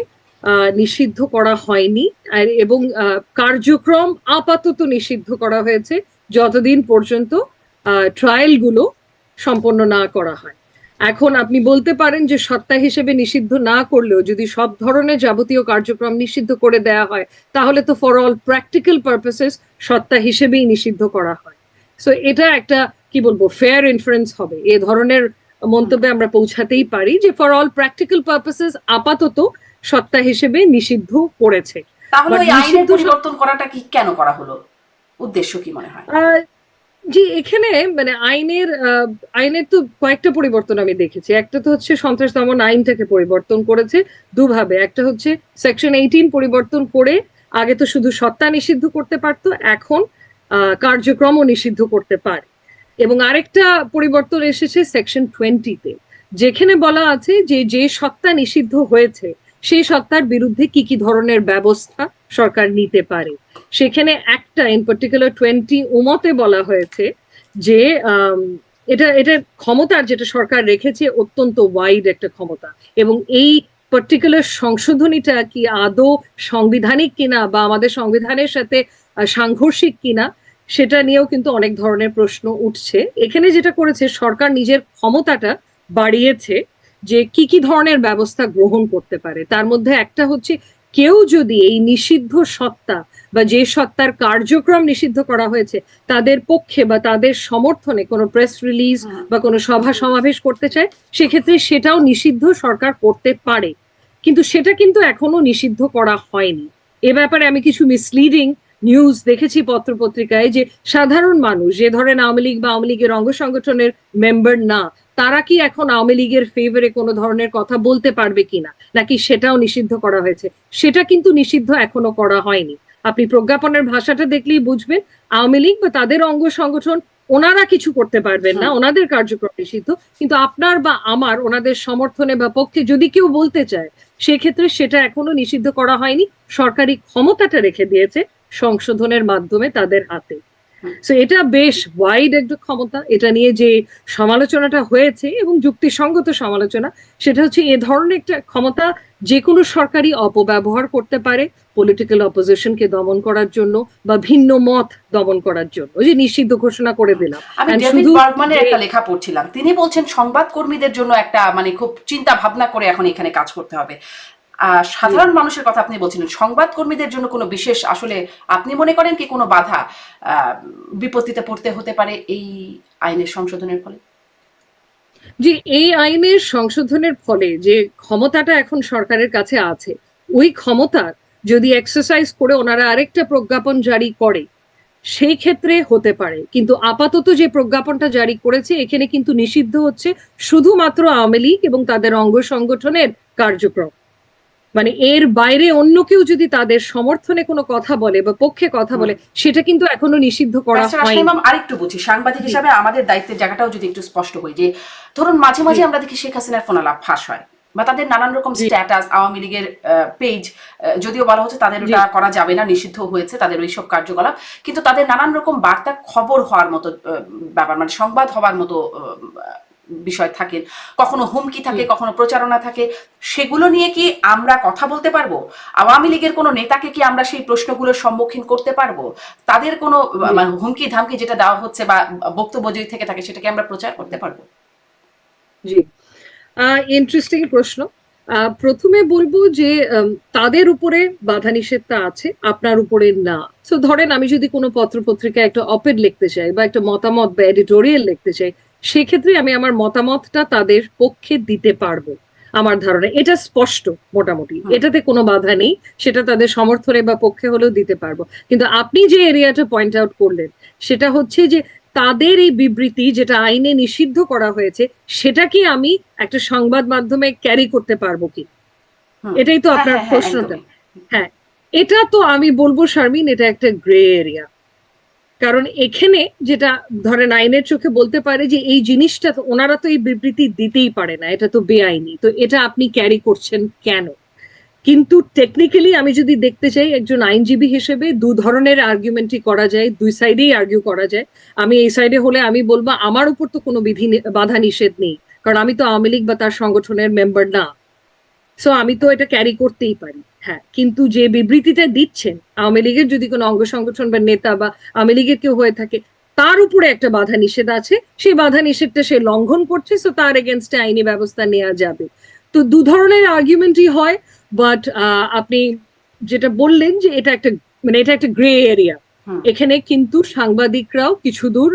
S2: নিষিদ্ধ করা হয়নি, আর এবং কার্যক্রম আপাতত নিষিদ্ধ করা হয়েছে যতদিন পর্যন্ত ট্রায়াল গুলো সম্পন্ন না করা হয়। এখন আপনি বলতে পারেন যে সত্তা হিসেবে নিষিদ্ধ না করলেও যদি সব ধরনের যাবতীয় কার্যক্রম নিষিদ্ধ করে দেয়া হয়, তাহলে তো ফর অল প্র্যাকটিক্যাল পারপাসেস সত্তা হিসেবেই নিষিদ্ধ করা হয়। সো এটা একটা কি বলবো ফেয়ার ইনফারেন্স হবে, এ ধরনের মন্তব্যে আমরা পৌঁছাতেই পারি যে ফর অল প্র্যাকটিক্যাল পারপাসেস আপাতত সত্তা হিসেবে নিষিদ্ধ করেছে।
S1: তাহলে
S2: বাট
S1: ওই আইনের
S2: নিষিদ্ধ
S1: পরিবর্তন করাটা কি কেন করা হলো? উদ্দেশ্য কি মনে হয়?
S2: জি এখানে মানে আইনের তো কয়েকটা পরিবর্তন আমি দেখেছি। একটা তো হচ্ছে সন্ত্রাস দমন আইনটাকে পরিবর্তন করেছে দুভাবে। একটা হচ্ছে সেকশন 18 পরিবর্তন করে, আগে তো শুধু সত্তা নিষিদ্ধ করতে পারতো, এখন কার্যক্রমও নিষিদ্ধ করতে পারে। এবং আরেকটা পরিবর্তন এসেছে সেকশন 20-তে, যেখানে বলা আছে যে যে সত্তা নিষিদ্ধ হয়েছে সেই সত্তার বিরুদ্ধে কি কি ধরনের ব্যবস্থা সরকার নিতে পারে। সেখানে একটা ইন পার্টিকুলার 20 বলা হয়েছে যে এটা এটা ক্ষমতার যেটা সরকার রেখেছে অত্যন্ত ওয়াইড একটা ক্ষমতা, এবং এই পার্টিকুলার সংশোধনীটা কি আদৌ সাংবিধানিক কিনা বা আমাদের সংবিধানের সাথে সাংঘর্ষিক কিনা সেটা নিয়েও কিন্তু অনেক ধরনের প্রশ্ন উঠছে। এখানে যেটা করেছে সরকার নিজের ক্ষমতাটা বাড়িয়েছে যে কি কি ধরনের ব্যবস্থা গ্রহণ করতে পারে। তার মধ্যে একটা হচ্ছে কেউ যদি এই নিষিদ্ধ সত্তা বা যে সত্তার কার্যক্রম নিষিদ্ধ করা হয়েছে তাদের পক্ষে বা তাদের সমর্থনে কোনো প্রেস রিলিজ বা কোনো সভা সমাবেশ করতে চায়, সেক্ষেত্রে সেটাও নিষিদ্ধ সরকার করতে পারে। কিন্তু সেটা কিন্তু এখনো নিষিদ্ধ করা হয়নি। এ ব্যাপারে আমি কিছু মিসলিডিং নিউজ দেখেছি পত্রপত্রিকায় যে সাধারণ মানুষ যে ধরেন আওয়ামী লীগ বা আওয়ামী লীগের অঙ্গ সংগঠনের মেম্বার না, তারা কি এখন আওয়ামী লীগের ফেভারে কোনো ধরনের কথা বলতে পারবে কিনা, নাকি সেটাও নিষিদ্ধ করা হয়েছে। সেটা কিন্তু নিষিদ্ধ এখনো করা হয়নি। আপনি প্রজ্ঞাপনের ভাষাটা দেখলেই বুঝবেন আওয়ামী লীগ বা তাদের অঙ্গ সংগঠন ওনারা কিছু করতে পারবেন না, ওনাদের কার্যক্রম নিষিদ্ধ, কিন্তু আপনার বা আমার ওনাদের সমর্থনে বা পক্ষে যদি কেউ বলতে চায় সেক্ষেত্রে সেটা এখনো নিষিদ্ধ করা হয়নি। সরকারি ক্ষমতাটা রেখে দিয়েছে সংশোধনের মাধ্যমে তাদের হাতে। সো এটা বেশ ওয়াইড একটা ক্ষমতা। এটা নিয়ে যে সমালোচনাটা হয়েছে এবং যুক্তিসঙ্গত সমালোচনা, সেটা হচ্ছে এ ধরনের একটা ক্ষমতা যে কোনো সরকারি অপব্যবহার করতে পারে পলিটিক্যাল অপোজিশনকে দমন করার জন্য বা ভিন্ন মত দমন করার জন্য। ওই যে নিষিদ্ধ ঘোষণা করে দিলাম।
S1: আমি ডেভিড বার্গম্যানের একটা লেখা পড়ছিলাম, তিনি বলছেন সংবাদ কর্মীদের জন্য একটা মানে খুব চিন্তা ভাবনা করে এখন এখানে কাজ করতে হবে। সাধারণ মানুষের কথা আপনি বলছিলেন, সংবাদ কর্মীদের জন্য কোনো বিশেষ আসলে আপনি মনে করেন কি কোনো বাধা বিপত্তিতে পড়তে হতে পারে এই আইনের সংশোধনের ফলে?
S2: যে এই আইনের সংশোধনের ফলে যে ক্ষমতাটা এখন সরকারের কাছে আছে, ওই ক্ষমতা যদি এক্সারসাইজ করে ওনারা আরেকটা প্রজ্ঞাপন জারি করে সেই ক্ষেত্রে হতে পারে। কিন্তু আপাতত যে প্রজ্ঞাপনটা জারি করেছে এখানে কিন্তু নিষিদ্ধ হচ্ছে শুধুমাত্র আওয়ামী লীগ এবং তাদের অঙ্গ সংগঠনের কার্যক্রম। মানে এর বাইরে অন্য কেউ যদি তাদের সমর্থনে কোনো কথা বলে বা পক্ষে কথা বলে সেটা কিন্তু এখনো নিষিদ্ধ করা হয়নি।
S1: আরেকটু বুঝি, সাংবাদিক হিসাবে আমাদের দায়িত্বের জায়গাটাও যদি একটু স্পষ্ট হই, যে ধরুন মাঝে মাঝে আমরা দেখি শেখ হাসিনার ফোনালাপ ফাঁস হয় বা তাদের নানান রকম স্ট্যাটাস, আওয়ামী লীগের পেজ, যদিও বলা হচ্ছে তাদের ওটা করা যাবে না, নিষিদ্ধ হয়েছে তাদের ওইসব কার্যকলাপ, কিন্তু তাদের নানান রকম বার্তা খবর হওয়ার মতো ব্যাপার, মানে সংবাদ হওয়ার মতো বিষয় থাকে, কখনো হুমকি থাকে, কখনো প্রচারণা থাকে। সেগুলো নিয়ে কি আমরা কথা বলতে পারবো? আওয়ামী লীগের কোনো নেতাকে কি আমরা সেই প্রশ্নগুলোর সম্মুখীন করতে পারবো? তাদের কোনো হুমকি ধামকি যেটা দেওয়া হচ্ছে বা বক্তব্য যদি থেকে থাকে সেটাকে আমরা প্রচার করতে পারবো?
S2: জি ইন্টারেস্টিং প্রশ্ন। প্রথমে বলবো যে তাদের উপরে বাধা নিষেধটা আছে, আপনার উপরে না। তো ধরেন আমি যদি কোনো পত্রপত্রিকায় একটা অপেড লিখতে চাই বা একটা মতামত বা এডিটোরিয়াল লিখতে চাই, সেক্ষেত্রে আমি আমার মতামতটা তাদের পক্ষে দিতে পারবো। আমার ধারণা এটা স্পষ্ট মোটামুটি,
S1: হুম।
S2: এটাতে কোনো বাধা নেই, সেটা তাদের সমর্থনে বা পক্ষে হলেও দিতে পারবো। কিন্তু আপনি যে এরিয়াটা পয়েন্ট আউট করলেন সেটা হচ্ছে যে তাদের এই বিবৃতি যেটা আইনে নিষিদ্ধ করা হয়েছে সেটা কি আমি একটা সংবাদ মাধ্যমে ক্যারি করতে পারবো কি,
S1: হুম।
S2: এটাই তো
S1: হ্যাঁ,
S2: আপনার
S1: হ্যাঁ, হ্যাঁ,
S2: প্রশ্নটা।
S1: একদমই।
S2: হ্যাঁ, এটা তো আমি বলবো শারমিন এটা একটা গ্রে এরিয়া। কারণ এখানে যেটা ধরেন আইনের চোখে বলতে পারে যে এই জিনিসটা তো ওনারা তো এই বিবৃতি দিতেই পারে না, এটা তো বেআইনি, তো এটা আপনি ক্যারি করছেন কেন। কিন্তু টেকনিক্যালি আমি যদি দেখতে চাই একজন আইনজীবী হিসেবে দু ধরনের আর্গুমেন্টই করা যায়, দুই সাইডেই আর্গুই করা যায়। আমি এই সাইডে হলে আমি বলবো আমার উপর তো কোনো বাধা নিষেধ নেই, কারণ আমি তো আওয়ামী লীগ বা তার সংগঠনের মেম্বার না। সো আমি তো এটা ক্যারি করতেই পারি। হ্যাঁ, কিন্তু যে বিবৃতিটা দিচ্ছেন আওয়ামী লীগের যদি কোনো অঙ্গ সংগঠন বা নেতা বা আওয়ামী লীগের কেউ হয়ে থাকে, তার উপরে একটা বাধা নিষেধ আছে, সেই বাধা নিষেধটা সে লঙ্ঘন করছে, সো তার এগেনস্টে আইনি ব্যবস্থা নেওয়া যাবে। তো দু ধরনের আর্গুমেন্টই হয়। বাট আপনি যেটা বললেন যে এটা একটা মানে এটা একটা গ্রে এরিয়া,
S1: হুম।
S2: এখানে কিন্তু সাংবাদিকরাও কিছু দূর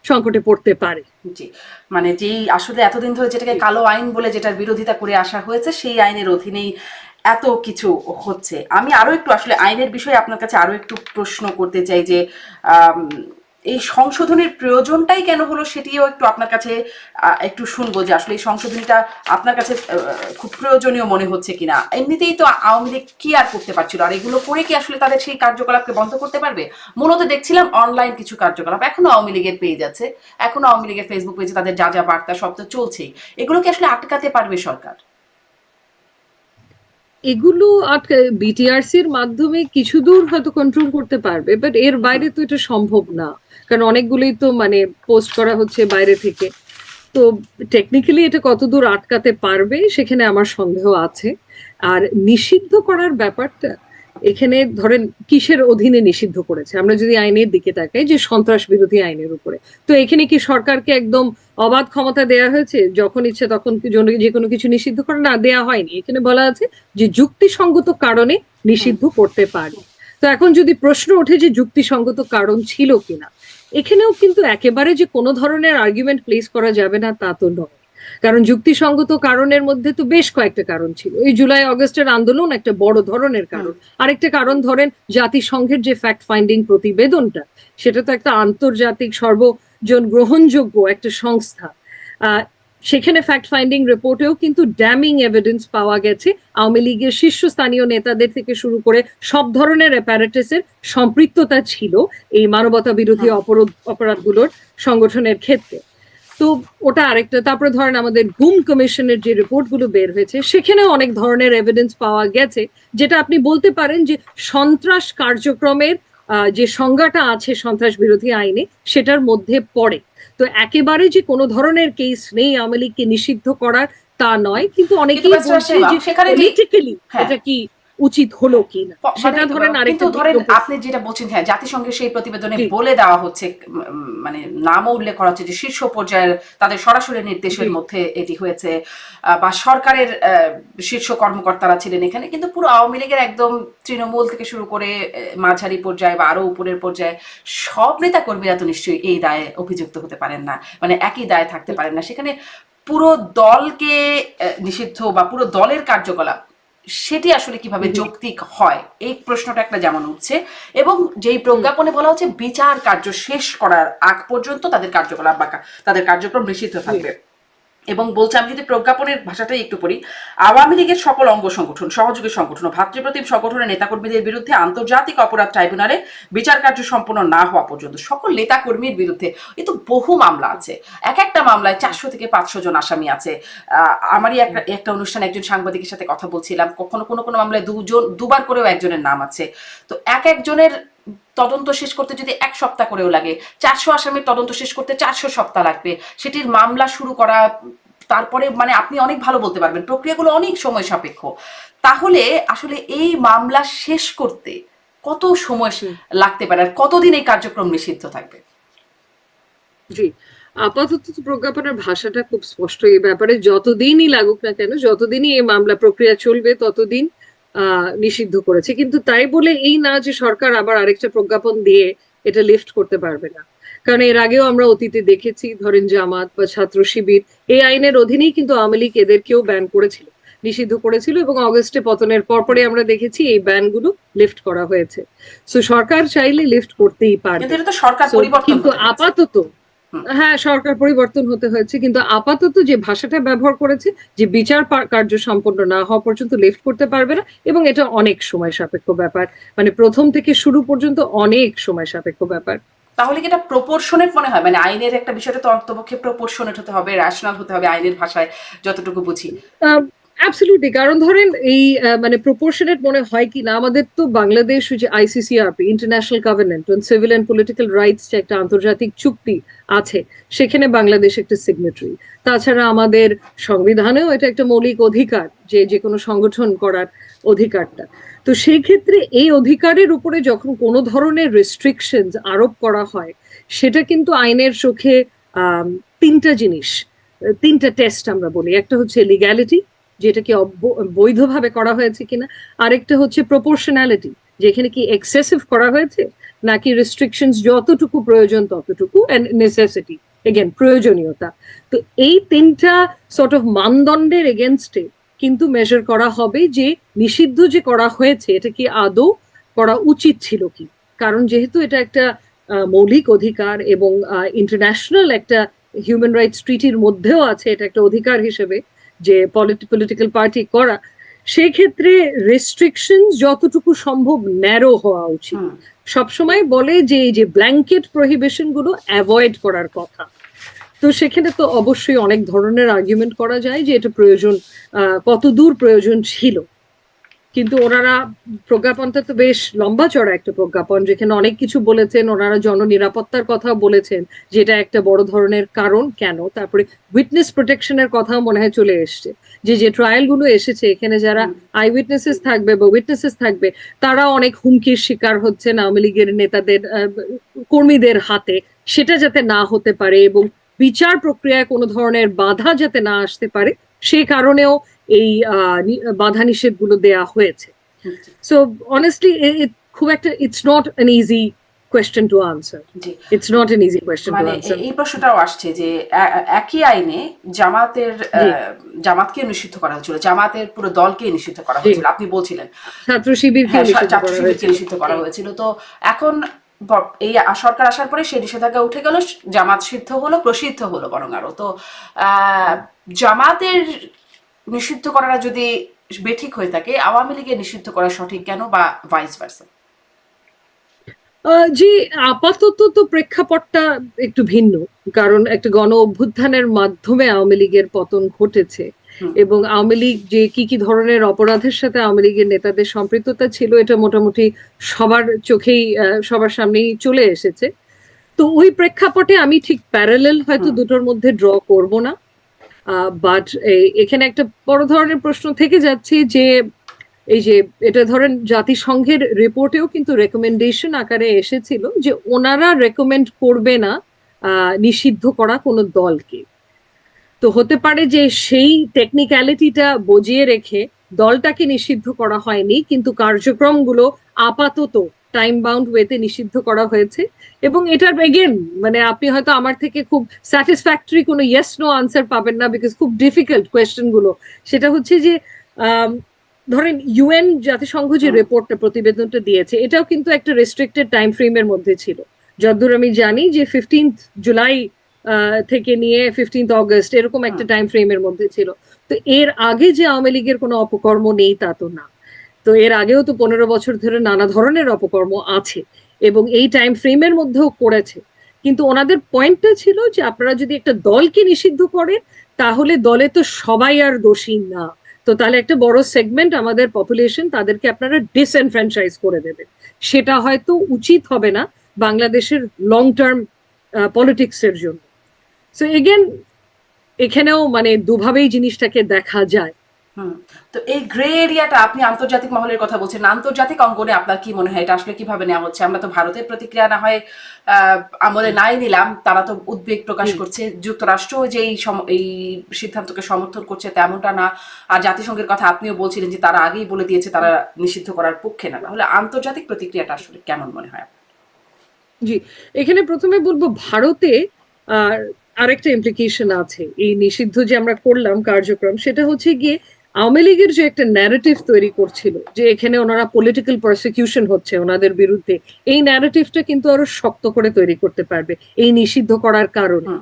S2: সংকটে পড়তে পারে।
S1: জি, মানে যেই আসলে এতদিন ধরে যেটাকে কালো আইন বলে যেটার বিরোধিতা করে আসা হয়েছে সেই আইনের অধীনেই এত কিছু হচ্ছে। আমি আরো একটু আসলে আইনের বিষয়ে আপনার কাছে আরো একটু প্রশ্ন করতে চাই যে আম, এই সংশোধনীর প্রয়োজনটাই কেন হলো সেটিও একটু আপনার কাছে একটু শুনবো যে আসলে এই সংশোধনীটা আপনার কাছে খুব প্রয়োজনীয় মনে হচ্ছে কিনা। এমনিতেই তো আওয়ামী লীগ কি আর করতে পারছিল, আর এগুলো করে কি আসলে তাদের সেই কার্যকলাপকে বন্ধ করতে পারবে? মূলত দেখছিলাম অনলাইন কিছু কার্যকলাপ এখনো আওয়ামী লীগের পেজ আছে, এখনো আওয়ামী লীগের ফেসবুক পেজে তাদের যা যা বার্তা সব তো চলছেই। এগুলো কি আসলে আটকাতে পারবে সরকার?
S2: এগুলো আটকে বিটিআরসির মাধ্যমে কিছু দূর হয়তো কন্ট্রোল করতে পারবে, বাট এর বাইরে তো এটা সম্ভব না। কারণ অনেকগুলোই তো মানে পোস্ট করা হচ্ছে বাইরে থেকে। তো টেকনিক্যালি এটা কতদূর আটকাতে পারবে সেখানে আমার সন্দেহ আছে। আর নিষিদ্ধ করার ব্যাপারটা এখানে ধরেন কিসের অধীনে নিষিদ্ধ করেছে, আমরা যদি আইনের দিকে তাকাই যে সন্ত্রাস বিরোধী আইনের উপরে, তো এখানে কি সরকারকে একদম অবাধ ক্ষমতা দেয়া হয়েছে যখন ইচ্ছে তখন যে কোনো কিছু নিষিদ্ধ করা? না, দেয়া হয়নি। এখানে বলা আছে যে যুক্তিসঙ্গত কারণে
S1: হুম।
S2: নিষিদ্ধ করতে পারে। তো এখন যদি প্রশ্ন ওঠে যে যুক্তিসঙ্গত কারণ ছিল কিনা, এখানেও কিন্তু একেবারে যে কোনো ধরনের আর্গুমেন্ট প্লেস করা যাবে না তা তো নয়। কারণ যুক্তিসঙ্গত কারণের মধ্যে তো বেশ কয়েকটা কারণ ছিল। এই জুলাই অগস্টের আন্দোলন একটা বড় ধরনের
S1: হুম।
S2: কারণ। আরেকটা কারণ ধরেন জাতিসংঘের যে ফ্যাক্ট ফাইন্ডিং প্রতিবেদনটা, সেটা তো একটা আন্তর্জাতিক সর্বজন গ্রহণযোগ্য একটা সংস্থা। আহ সেখানে ফ্যাক্ট ফাইন্ডিং রিপোর্টেও কিন্তু ড্যামিং এভিডেন্স পাওয়া গেছে আওয়ামী লীগের শীর্ষস্থানীয় নেতাদের থেকে শুরু করে সব ধরনের অ্যাপারেটাসের সম্পৃক্ততা ছিল এই মানবতা বিরোধী
S1: হুম।
S2: অপরাধগুলোর সংগঠনের ক্ষেত্রে। তো ওটা আরেকটা। তারপরে ধরেন আমাদের গুম কমিশনের যে রিপোর্ট গুলো বের হয়েছে সেখানেও অনেক ধরনের এভিডেন্স পাওয়া গেছে, যেটা আপনি বলতে পারেন যে সন্ত্রাস কার্যক্রমের যে সংজ্ঞাটা আছে সন্ত্রাস বিরোধী আইনে সেটার মধ্যে পড়ে। তো একেবারে যে কোনো ধরনের কেস নেই আওয়ামী লীগকে নিষিদ্ধ করার তা নয়, কিন্তু
S1: কিন্তু
S2: অনেকেই
S1: ব্যারিস্টার
S2: বলছে
S1: রাশেমা
S2: যে
S1: সেখানে যে
S2: পলিটিক্যালি
S1: হ্যাঁ,
S2: এটা কি উচিত হলো
S1: হ্যাঁ,
S2: কিনা,
S1: মানে
S2: সেটা ধরেন
S1: কিন্তু
S2: আরেকটা
S1: ধরেন
S2: ভিন্ন প্রশ্ন।
S1: আপনি যেটা বলছেন, হ্যাঁ, জাতিসংঘের সেই প্রতিবেদনে
S2: জি
S1: বলে দেওয়া হচ্ছে, মানে নামও উল্লেখ করা হচ্ছে যে শীর্ষ পর্যায়ের তাদের সরাসরি
S2: জি
S1: নির্দেশের মধ্যে এটি হয়েছে, বা সরকারের শীর্ষ কর্মকর্তারা ছিলেন এখানে, কিন্তু পুরো আওয়ামী লীগের একদম তৃণমূল থেকে শুরু করে মাঝারি পর্যায়ে বা আরো উপরের পর্যায়ে সব নেতা কর্মীরা তো নিশ্চয়ই এই দায়ে অভিযুক্ত হতে পারেন না, মানে একই দায়ে থাকতে পারেন না। সেখানে পুরো দলকে নিষিদ্ধ বা পুরো দলের কার্যকলাপ সেটি আসলে কিভাবে
S2: জি
S1: যৌক্তিক হয়, এই প্রশ্নটা একটা যেমন উঠছে। এবং যেই প্রজ্ঞাপনে বলা হচ্ছে বিচার কার্য শেষ করার আগ পর্যন্ত তাদের কার্যকলাপ বা তাদের কার্যক্রম নিষিদ্ধ
S2: জি
S1: থাকবে। এবং বলছে, আমি যদি প্রজ্ঞাপনের ভাষাটাই একটু পড়ি, আওয়ামী লীগের সকল অঙ্গ সংগঠন, সহযোগী সংগঠন ও ভাতৃপ্রতিম সংগঠনের নেতাকর্মীদের বিরুদ্ধে আন্তর্জাতিক অপরাধ ট্রাইব্যুনালে বিচার কার্য সম্পন্ন না হওয়া পর্যন্ত সকল নেতাকর্মীর বিরুদ্ধে, এ তো বহু মামলা আছে, এক একটা মামলায় 400 থেকে 500 জন আসামি আছে। আমারই একটা অনুষ্ঠানে একজন সাংবাদিকের সাথে কথা বলছিলাম, কখনো কোনো কোনো মামলায় দুবার করেও একজনের নাম আছে। তো এক একজনের তদন্ত শেষ করতে যদি 1 সপ্তাহ করেও লাগে, 400 আসামির তদন্ত শেষ করতে 400 সপ্তাহ লাগবে, সেটির মামলা শুরু করা, তারপরে মানে আপনি অনেক ভালো বলতে পারবেন, প্রক্রিয়াগুলো অনেক সময় সাপেক্ষ। তাহলে আসলে এই মামলা শেষ করতে কত সময়
S2: হুম,
S1: লাগতে পারে, আর কতদিন এই কার্যক্রম নিষিদ্ধ থাকবে?
S2: জি। আপাতত তো প্রজ্ঞাপনের ভাষাটা খুব স্পষ্ট এই ব্যাপারে, যতদিনই লাগুক না কেন, যতদিনই এই মামলা প্রক্রিয়া চলবে ততদিন নিষিদ্ধ করেছে। কিন্তু তাই বলে এই না যে সরকার আবার আরেকটা প্রজ্ঞাপন দিয়ে এটা লিফট করতে পারবে না। কারণ এর আগেও আমরা অতীতে দেখেছি, ধরেন জামাত বা ছাত্র শিবির এই আইনের অধীনেই কিন্তু আওয়ামী লীগ এদেরকেও ব্যান করেছিল, নিষিদ্ধ করেছিল, এবং অগস্টে পতনের পরপরে আমরা দেখেছি এই ব্যানগুলো লিফট করা হয়েছে। সো সরকার চাইলে লিফট করতেই
S1: কিন্তু
S2: পারবে।
S1: এটা তো সরকার
S2: সো
S1: পরিবর্তন
S2: কিন্তু
S1: হতে হয়েছে।
S2: আপাতত,
S1: হুম।
S2: হ্যাঁ সরকার পরিবর্তন হতে হয়েছে, কিন্তু আপাতত যে ভাষাটা ব্যবহার করেছে, যে বিচার কার্য সম্পন্ন না হওয়া পর্যন্ত লিফট করতে পারবে না, এবং এটা অনেক সময় সাপেক্ষ ব্যাপার, মানে প্রথম থেকে শুরু পর্যন্ত অনেক সময় সাপেক্ষ ব্যাপার।
S1: তাহলে কি এটা প্রপোর্শনেট মনে হয়, মানে আইনের একটা বিষয়টা তো অন্তপক্ষে প্রপোর্শনেট হতে হবে, রেশনাল হতে হবে আইনের ভাষায় যতটুকু বুঝি।
S2: অ্যাবসলিউটলি, কারণ ধরেন এই মানে প্রপোর্শনেট মনে হয় কি না, আমাদের তো বাংলাদেশ যে আইসিসিআরপি, international covenant on civil and political rights, যে একটা আন্তর্জাতিক চুক্তি আছে, সেখানে বাংলাদেশ একটা সিগনেটারি। তাছাড়া আমাদের সংবিধানেও এটা একটা মৌলিক অধিকার, যে যে কোনো সংগঠন করার অধিকারটা। তো সেই ক্ষেত্রে এই অধিকারের উপরে যখন কোনো ধরনের রেস্ট্রিকশন আরোপ করা হয়, সেটা কিন্তু আইনের চোখে তিনটা জিনিস, তিনটা টেস্ট আমরা বলি। একটা হচ্ছে লিগ্যালিটি, যেটা কি বৈধভাবে করা হয়েছে কিনা। আরেকটা হচ্ছে প্রপোর্শনালিটি, যেখানে কি এক্সেসিভ করা হয়েছে, নাকি রেস্ট্রিকশনস যতটুকু প্রয়োজন ততটুকু, এন্ড নেসেসিটি, এগেন প্রয়োজনীয়তা। তো এই তিনটা সর্ট অফ মানদণ্ডের এগেনস্টে কিন্তু মেজার করা হবে যে নিষিদ্ধ যে করা হয়েছে এটা কি আদৌ করা উচিত ছিল কি। কারণ যেহেতু এটা একটা মৌলিক অধিকার, এবং ইন্টারন্যাশনাল একটা হিউম্যান রাইটস ট্রিটির মধ্যেও আছে এটা একটা অধিকার হিসেবে যে পলিটিক্যাল পার্টি করা, সেই ক্ষেত্রে রেস্ট্রিকশন যতটুকু সম্ভব ন্যারো হওয়া উচিত। সবসময় বলে যে এই যে ব্ল্যাঙ্কেট প্রহিবিশন গুলো অ্যাভয়েড করার কথা। তো সেখানে তো অবশ্যই অনেক ধরনের আর্গুমেন্ট করা যায় যে এটা প্রয়োজন, কতদূর প্রয়োজন ছিল। কিন্তু ওনারা প্রজ্ঞাপনটা তো বেশ লম্বা চড়া একটা প্রজ্ঞাপন, যেখানে অনেক কিছু বলেছেন। ওনারা জননিরাপত্তার কথা বলেছেন, যেটা একটা বড় ধরনের কারণ কেন। তারপরে উইটনেস প্রোটেকশনের কথাও মনে হয় চলে এসছে, যে যে ট্রায়াল গুলো এসেছে এখানে যারা আই উইটনেসেস থাকবে বা উইটনেসেস থাকবে, তারা অনেক হুমকির শিকার হচ্ছেন আওয়ামী লীগের নেতাদের, কর্মীদের হাতে। সেটা যাতে না হতে পারে এবং বিচার প্রক্রিয়ায় কোনো ধরনের বাধা যাতে না আসতে পারে, সেই কারণেও এই বাধা নিষেধ গুলো দেয়া হয়েছে। সো অনেস্টলি খুব একটা, it's not an easy question to answer. It's not an easy question to
S1: মানে
S2: আনসার।
S1: এই প্রশ্নটাও আসছে যে একই আইনে জামাতকে নিষিদ্ধ করা হয়েছিল, জামাতের পুরো দলকে নিষিদ্ধ করা হয়েছিল, আপনি বলছিলেন।
S2: ছাত্র শিবিরকে
S1: নিষিদ্ধ করা হয়েছিল। তো এখন এই সরকার আসার পরে সেই নিষেধাজ্ঞা উঠে গেল, জামাত সিদ্ধ হলো, প্রসিদ্ধ হলো বরং আরো। তো জামাতের নিষিদ্ধ করাটা যদি বেঠিক হয়ে থাকে, আওয়ামী লীগের নিষিদ্ধ করা সঠিক কেন, বা ভাইস ভার্সা?
S2: জি, আপাতত তো প্রেক্ষাপটটা একটু ভিন্ন, কারণ একটা গণ অভ্যুত্থানের মাধ্যমে আওয়ামী লীগের পতন ঘটেছে, এবং আওয়ামী লীগ যে কি কি ধরনের অপরাধের সাথে আওয়ামী লীগের নেতাদের সম্পৃক্ততা ছিল, এটা মোটামুটি সবার চোখেই, সবার সামনেই চলে এসেছে। তো ওই প্রেক্ষাপটে আমি ঠিক প্যারালেল হয়তো দুটোর মধ্যে ড্র করব না। বাট এখানে একটা বড় ধরনের প্রশ্ন থেকে যাচ্ছে যে এই যে এটা ধরেন জাতিসংঘের রিপোর্টেও কিন্তু রেকমেন্ডেশন আকারে এসেছিল যে ওনারা রেকমেন্ড করবে না নিষিদ্ধ করা কোনো দলকে। তো হতে পারে যে সেই টেকনিক্যালিটিটা বজিয়ে রেখে দলটাকে নিষিদ্ধ করা হয়নি, কিন্তু কার্যক্রমগুলো আপাতত টাইম বাউন্ড ওয়েতে নিষিদ্ধ করা হয়েছে। এবং এটার এগেন মানে আপনি হয়তো আমার থেকে খুব স্যাটিসফ্যাক্টরি কোনো ইয়েস নো আনসার পাবেন না, বিকজ খুব ডিফিকাল্ট কোয়েশ্চেন গুলো। সেটা হচ্ছে যে ধরেন ইউএন জাতিসংঘ যে রিপোর্টটা, প্রতিবেদনটা দিয়েছে, এটাও কিন্তু একটা রেস্ট্রিক্টেড টাইম ফ্রেমের মধ্যে ছিল। যতদূর আমি জানি যে 15 জুলাই থেকে নিয়ে 15 অগস্ট এরকম একটা টাইম ফ্রেমের মধ্যে ছিল। তো এর আগে যে আওয়ামী লীগের কোনো অপকর্ম নেই তা তো না। তো এর আগেও তো 15 বছর ধরে নানা ধরনের অপকর্ম আছে, এবং এই টাইম ফ্রেমের মধ্যেও করেছে। কিন্তু ওনাদের পয়েন্টটা ছিল যে আপনারা যদি একটা দলকে নিষিদ্ধ করেন, তাহলে দলে তো সবাই আর দোষী না। তো তাহলে একটা বড় সেগমেন্ট আমাদের পপুলেশন, তাদেরকে আপনারা ডিসএনফ্র্যাঞ্চাইজ করে দেবেন। সেটা হয়তো উচিত হবে না বাংলাদেশের লং টার্ম পলিটিক্সের জন্য। সো এগেন এখানেও মানে দুভাবেই জিনিসটাকে দেখা যায়।
S1: তো এই গ্রে এরিয়াটা, আপনি আন্তর্জাতিক মহলের কথা বলছেন, আন্তর্জাতিক অঙ্গনে আপনার কি মনে হয় এটা আসলে কিভাবে নেওয়া হচ্ছে? আমরা তো ভারতের প্রতিক্রিয়া না হয় আমলে নাই নিলাম, তারা তো উদ্বেগ প্রকাশ করছে, যুক্তরাষ্ট্র যে এই সিদ্ধান্তকে সমর্থন করছে তেমনটা না, আর জাতিসংঘের কথা আপনিও বলছিলেন যে তারা আগেই বলে দিয়েছে তারা নিষিদ্ধ করার পক্ষে না। তাহলে আন্তর্জাতিক প্রতিক্রিয়াটা আসলে কেমন মনে হয়?
S2: জি, এখানে প্রথমে বলবো ভারতে আর আরেকটা ইমপ্লিকেশন আছে এই নিষিদ্ধ যে আমরা করলাম কার্যক্রম, সেটা হচ্ছে গিয়ে আওয়ামী লীগের যে একটা ন্যারেটিভ তৈরি করছিল যে এখানে ওনারা পলিটিক্যাল প্রসিকিউশন হচ্ছে ওনাদের বিরুদ্ধে, এই ন্যারেটিভটা কিন্তু আরো শক্ত করে তৈরি করতে পারবে এই নিষিদ্ধ করার কারণে।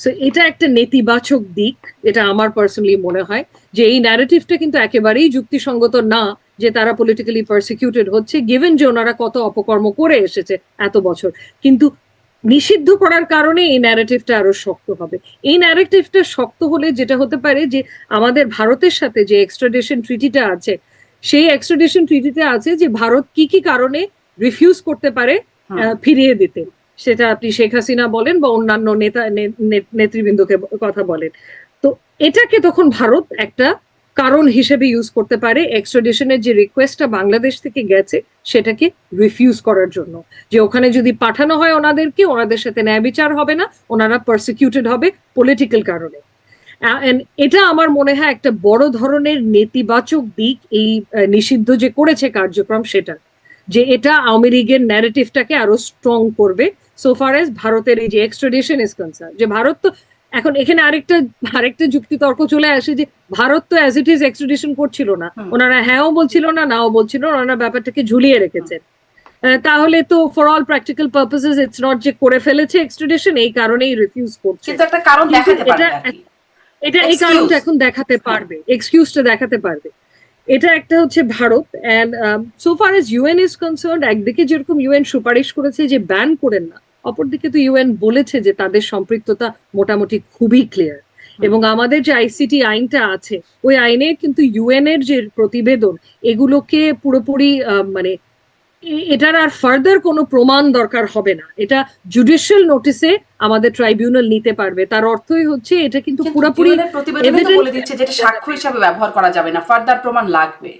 S2: সো এটা একটা নেতিবাচক দিক, এটা আমার পার্সোনালি মনে হয় যে এই ন্যারেটিভটা কিন্তু একেবারেই যুক্তিসঙ্গত না যে তারা পলিটিক্যালি পারসিকিউটেড হচ্ছে, গিভেন যে ওনারা কত অপকর্ম করে এসেছে এত বছর। কিন্তু নিষিদ্ধ করার কারণে এই ন্যারেটিভটা আরো শক্ত হবে। এই ন্যারেটিভটা শক্ত হলে যেটা হতে পারে যে আমাদের ভারতের সাথে যে এক্সট্রাডিশন ট্রিটিটা আছে, সেই এক্সট্রাডিশন ট্রিটিতে আছে যে ভারত কি কি কারণে রিফিউজ করতে পারে ফিরিয়ে দিতে, সেটা আপনি শেখ হাসিনা বলেন বা অন্যান্য নেতৃবৃন্দকে কথা বলেন। তো এটাকে তখন ভারত একটা কারণ হিসেবে ইউজ করতে পারে এক্সট্রাডিশনের যে রিকোয়েস্টটা বাংলাদেশ থেকে গেছে সেটাকে রিফিউজ করার জন্য, যে ওখানে যদি পাঠানো হয় ওনাদেরকে, ওনাদের সাথে ন্যায় বিচার হবে না, ওনারা পারসিকিউটেড হবে পলিটিক্যাল কারণে। এটা আমার মনে হয় একটা বড় ধরনের নেতিবাচক দিক এই নিষিদ্ধ যে করেছে কার্যক্রম সেটা, যে এটা আওয়ামী লীগের ন্যারেটিভটাকে আরো স্ট্রং করবে সো ফার এজ ভারতের এই যে এক্সট্রাডিশন ইজ কনসার্ন। যে ভারত তো এখন এখানে আরেকটা যুক্তি তর্ক চলে আসে যে ভারত তো অ্যাজ ইট ইজ এক্সট্রাডিশন করছিল না, ওনারা হ্যাঁও বলছিল না নাও বলছিল না, ওনারা ব্যাপারটাকে ঝুলিয়ে রেখেছেন। তাহলে তো for all practical purposes it's not যে করে ফেলেছে এক্সট্রাডিশন, এই কারণেই রিফিউজ করছে।
S1: কিন্তু একটা কারণ দেখাতে পারবে
S2: এটা এই কারণটা এখন দেখাতে পারবে, এক্সকিউজটা দেখাতে পারবে। এটা একটা হচ্ছে Bharat. And so far age UN is concern, একদিকে যেরকম ইউএন সুপারিশ করেছে যে ব্যান করেন না, অপরদিকে তো ইউএন বলেছে যে তাদের সম্পৃক্ততা মোটামুটি খুবই ক্লিয়ার। এবং আমাদের যে আইসিটি আইনটা আছে ওই আইনে কিন্তু ইউএন এর যে প্রতিবেদন এগুলোকে পুরোপুরি মানে এটার আর ফার্দার কোনো প্রমাণ দরকার হবে না, এটা জুডিশিয়াল নোটিসে আমাদের ট্রাইব্যুনাল নিতে পারবে। তার অর্থই হচ্ছে এটা কিন্তু পুরোপুরি
S1: বলে দিচ্ছে যেটা সাক্ষ্য হিসেবে ব্যবহার করা যাবে না, ফার্দার প্রমাণ লাগবে।